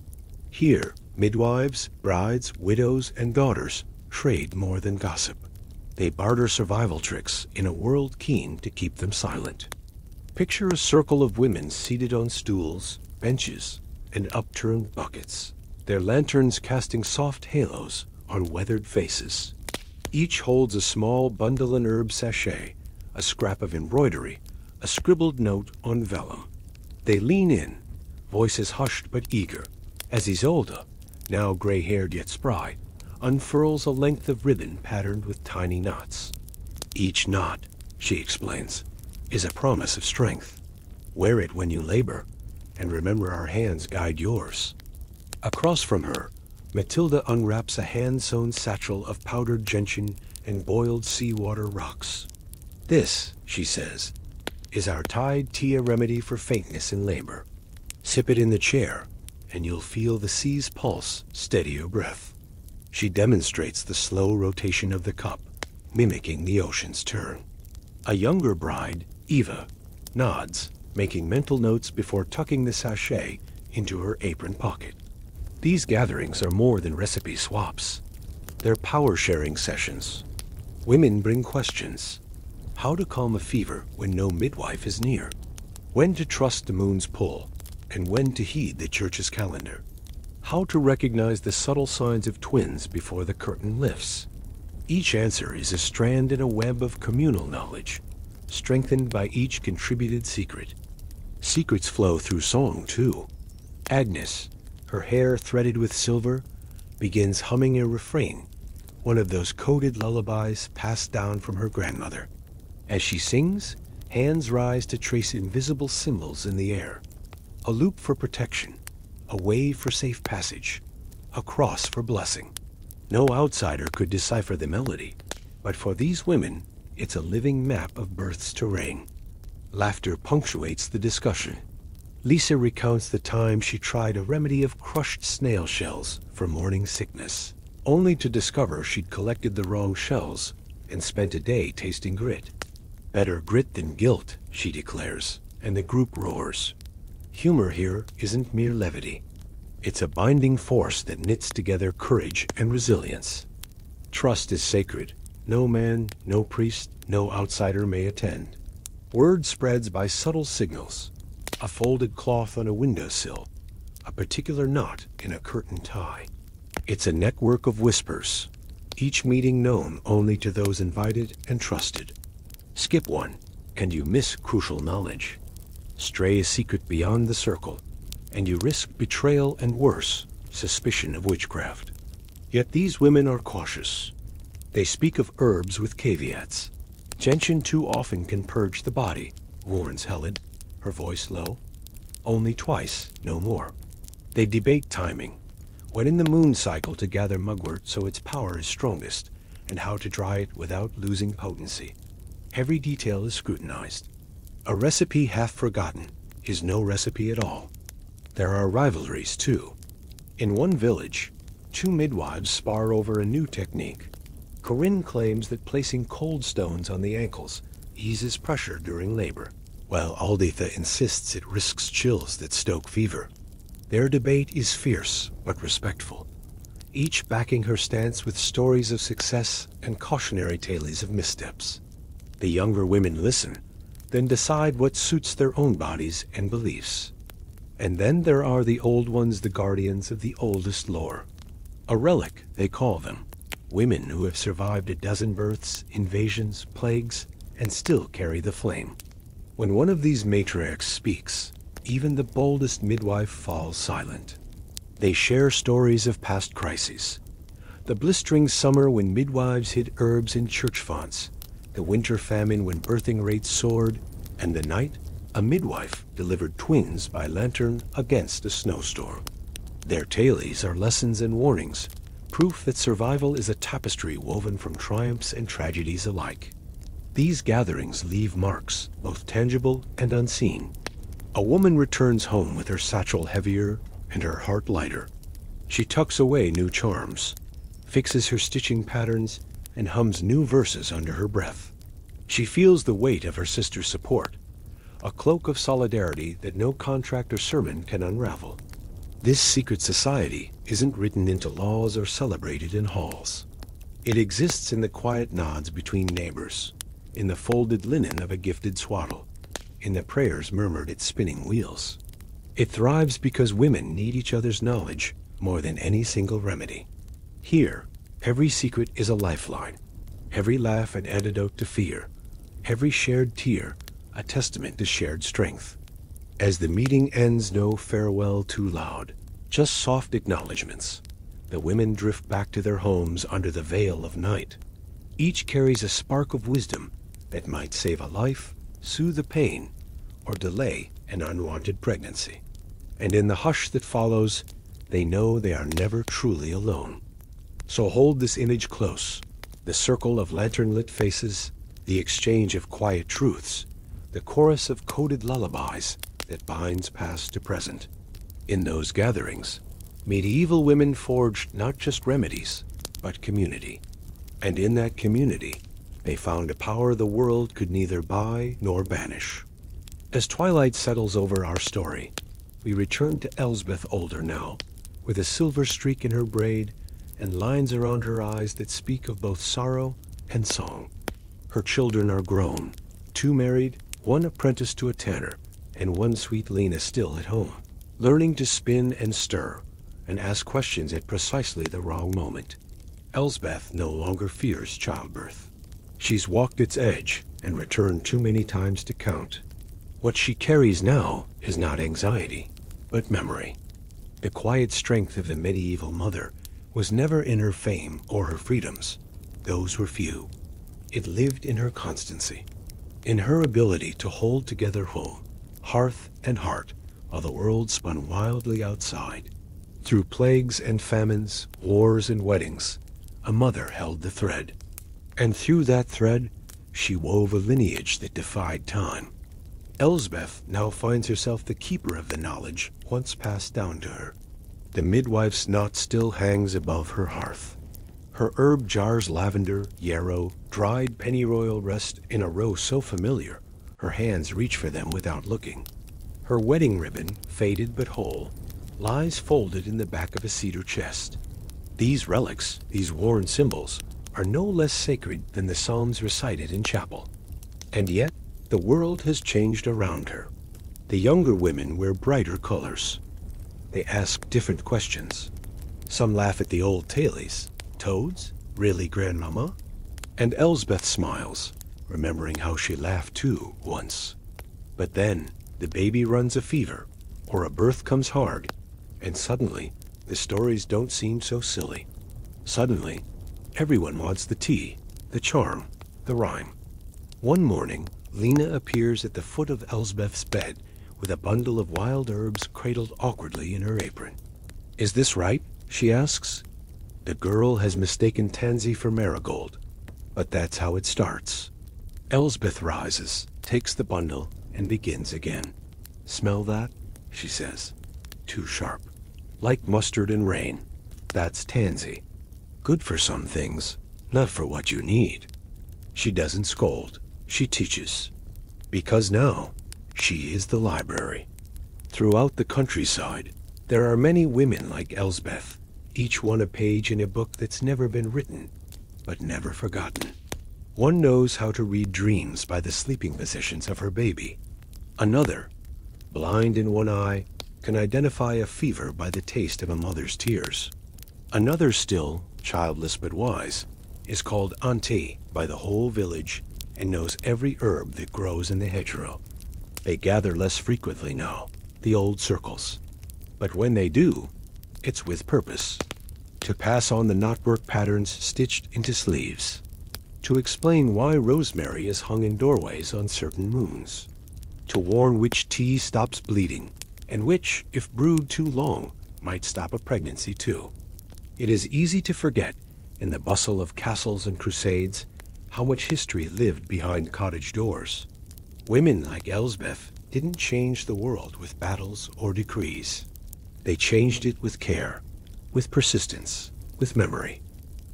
Here, midwives, brides, widows, and daughters trade more than gossip. They barter survival tricks in a world keen to keep them silent. Picture a circle of women seated on stools, benches, and upturned buckets, their lanterns casting soft halos on weathered faces. Each holds a small bundle and herb sachet, a scrap of embroidery, a scribbled note on vellum. They lean in, voices hushed but eager, as Isolde, now gray-haired yet spry, unfurls a length of ribbon patterned with tiny knots. Each knot, she explains, is a promise of strength. Wear it when you labor, and remember our hands guide yours. Across from her, Matilda unwraps a hand-sewn satchel of powdered gentian and boiled seawater rocks. This, she says, is our Tide Tia remedy for faintness in labor. Sip it in the chair, and you'll feel the sea's pulse steady your breath. She demonstrates the slow rotation of the cup, mimicking the ocean's turn. A younger bride, Eva, nods, making mental notes before tucking the sachet into her apron pocket. These gatherings are more than recipe swaps. They're power-sharing sessions. Women bring questions. How to calm a fever when no midwife is near. When to trust the moon's pull, and when to heed the church's calendar. How to recognize the subtle signs of twins before the curtain lifts. Each answer is a strand in a web of communal knowledge, strengthened by each contributed secret. Secrets flow through song, too. Agnes, her hair threaded with silver, begins humming a refrain, one of those coded lullabies passed down from her grandmother. As she sings, hands rise to trace invisible symbols in the air. A loop for protection, a wave for safe passage, a cross for blessing. No outsider could decipher the melody, but for these women, it's a living map of birth's terrain. Laughter punctuates the discussion. Lisa recounts the time she tried a remedy of crushed snail shells for morning sickness, only to discover she'd collected the wrong shells and spent a day tasting grit. Better grit than guilt, she declares, and the group roars. Humor here isn't mere levity. It's a binding force that knits together courage and resilience. Trust is sacred. No man, no priest, no outsider may attend. Word spreads by subtle signals. A folded cloth on a windowsill, a particular knot in a curtain tie. It's a network of whispers, each meeting known only to those invited and trusted. Skip one, and you miss crucial knowledge. Stray a secret beyond the circle, and you risk betrayal and worse, suspicion of witchcraft. Yet these women are cautious. They speak of herbs with caveats. Gentian too often can purge the body, warns Helen, her voice low. Only twice, no more. They debate timing, when in the moon cycle to gather mugwort so its power is strongest, and how to dry it without losing potency. Every detail is scrutinized. A recipe half forgotten is no recipe at all. There are rivalries, too. In one village, two midwives spar over a new technique. Corinne claims that placing cold stones on the ankles eases pressure during labor, while Alditha insists it risks chills that stoke fever. Their debate is fierce but respectful, each backing her stance with stories of success and cautionary tales of missteps. The younger women listen, then decide what suits their own bodies and beliefs. And then there are the old ones, the guardians of the oldest lore. A relic, they call them. Women who have survived a dozen births, invasions, plagues, and still carry the flame. When one of these matriarchs speaks, even the boldest midwife falls silent. They share stories of past crises. The blistering summer when midwives hid herbs in church fonts, the winter famine when birthing rates soared, and the night a midwife delivered twins by lantern against a snowstorm. Their tales are lessons and warnings, proof that survival is a tapestry woven from triumphs and tragedies alike. These gatherings leave marks, both tangible and unseen. A woman returns home with her satchel heavier and her heart lighter. She tucks away new charms, fixes her stitching patterns, and hums new verses under her breath. She feels the weight of her sister's support, a cloak of solidarity that no contract or sermon can unravel. This secret society isn't written into laws or celebrated in halls. It exists in the quiet nods between neighbors, in the folded linen of a gifted swaddle, in the prayers murmured at spinning wheels. It thrives because women need each other's knowledge more than any single remedy. Here, every secret is a lifeline, every laugh an antidote to fear, every shared tear a testament to shared strength. As the meeting ends, no farewell too loud, just soft acknowledgments. The women drift back to their homes under the veil of night. Each carries a spark of wisdom that might save a life, soothe the pain, or delay an unwanted pregnancy. And in the hush that follows, they know they are never truly alone. So hold this image close, the circle of lantern-lit faces, the exchange of quiet truths, the chorus of coded lullabies that binds past to present. In those gatherings, medieval women forged not just remedies, but community. And in that community, they found a power the world could neither buy nor banish. As twilight settles over our story, we return to Elsbeth older now, with a silver streak in her braid and lines around her eyes that speak of both sorrow and song. Her children are grown, two married, one apprenticed to a tanner, and one sweet Lena still at home, learning to spin and stir, and ask questions at precisely the wrong moment. Elsbeth no longer fears childbirth. She's walked its edge and returned too many times to count. What she carries now is not anxiety, but memory. The quiet strength of the medieval mother was never in her fame or her freedoms. Those were few. It lived in her constancy, in her ability to hold together home, hearth and heart, while the world spun wildly outside. Through plagues and famines, wars and weddings, a mother held the thread. And through that thread, she wove a lineage that defied time. Elsbeth now finds herself the keeper of the knowledge once passed down to her. The midwife's knot still hangs above her hearth. Her herb jars lavender, yarrow, dried pennyroyal rest in a row so familiar, her hands reach for them without looking. Her wedding ribbon, faded but whole, lies folded in the back of a cedar chest. These relics, these worn symbols, are no less sacred than the psalms recited in chapel. And yet, the world has changed around her. The younger women wear brighter colors. They ask different questions. Some laugh at the old tailies. Toads? Really, Grandmama? And Elsbeth smiles, remembering how she laughed too once. But then, the baby runs a fever, or a birth comes hard, and suddenly, the stories don't seem so silly. Suddenly, everyone wants the tea, the charm, the rhyme. One morning, Lena appears at the foot of Elsbeth's bed with a bundle of wild herbs cradled awkwardly in her apron. "Is this right?" she asks. The girl has mistaken tansy for marigold, but that's how it starts. Elsbeth rises, takes the bundle, and begins again. "Smell that?" she says. "Too sharp. Like mustard and rain. That's tansy. Good for some things, not for what you need." She doesn't scold. She teaches. Because now, she is the library. Throughout the countryside, there are many women like Elsbeth, each one a page in a book that's never been written, but never forgotten. One knows how to read dreams by the sleeping positions of her baby. Another, blind in one eye, can identify a fever by the taste of a mother's tears. Another still, childless but wise, is called Auntie by the whole village and knows every herb that grows in the hedgerow. They gather less frequently now, the old circles. But when they do, it's with purpose. To pass on the knotwork patterns stitched into sleeves. To explain why rosemary is hung in doorways on certain moons. To warn which tea stops bleeding, and which, if brewed too long, might stop a pregnancy too. It is easy to forget, in the bustle of castles and crusades, how much history lived behind cottage doors. Women like Elsbeth didn't change the world with battles or decrees. They changed it with care, with persistence, with memory.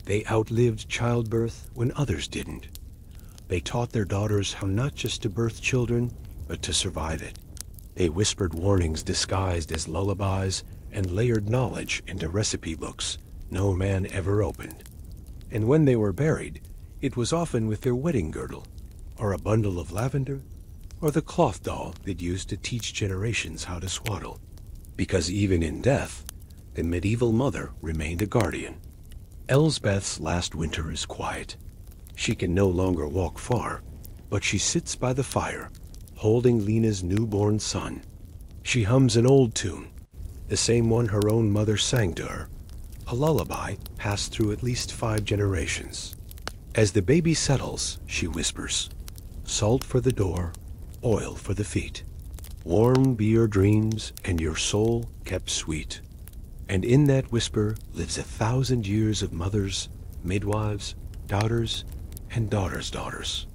They outlived childbirth when others didn't. They taught their daughters how not just to birth children, but to survive it. They whispered warnings disguised as lullabies and layered knowledge into recipe books no man ever opened. And when they were buried, it was often with their wedding girdle, or a bundle of lavender, or the cloth doll they'd used to teach generations how to swaddle. Because even in death, the medieval mother remained a guardian. Elsbeth's last winter is quiet. She can no longer walk far, but she sits by the fire, holding Lena's newborn son. She hums an old tune, the same one her own mother sang to her, a lullaby passed through at least 5 generations. As the baby settles, she whispers, "Salt for the door, oil for the feet. Warm be your dreams and your soul kept sweet." And in that whisper lives 1,000 years of mothers, midwives, daughters, and daughters' daughters.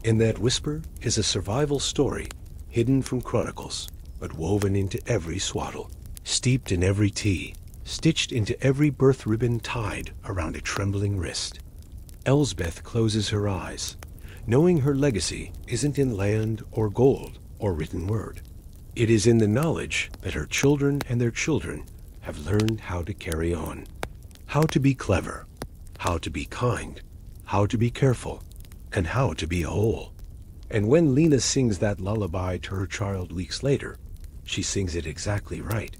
In that whisper is a survival story, hidden from chronicles, but woven into every swaddle, steeped in every tea, stitched into every birth ribbon tied around a trembling wrist. Elsbeth closes her eyes, knowing her legacy isn't in land or gold or written word. It is in the knowledge that her children and their children have learned how to carry on, how to be clever, how to be kind, how to be careful, and how to be whole. And when Lena sings that lullaby to her child weeks later, she sings it exactly right.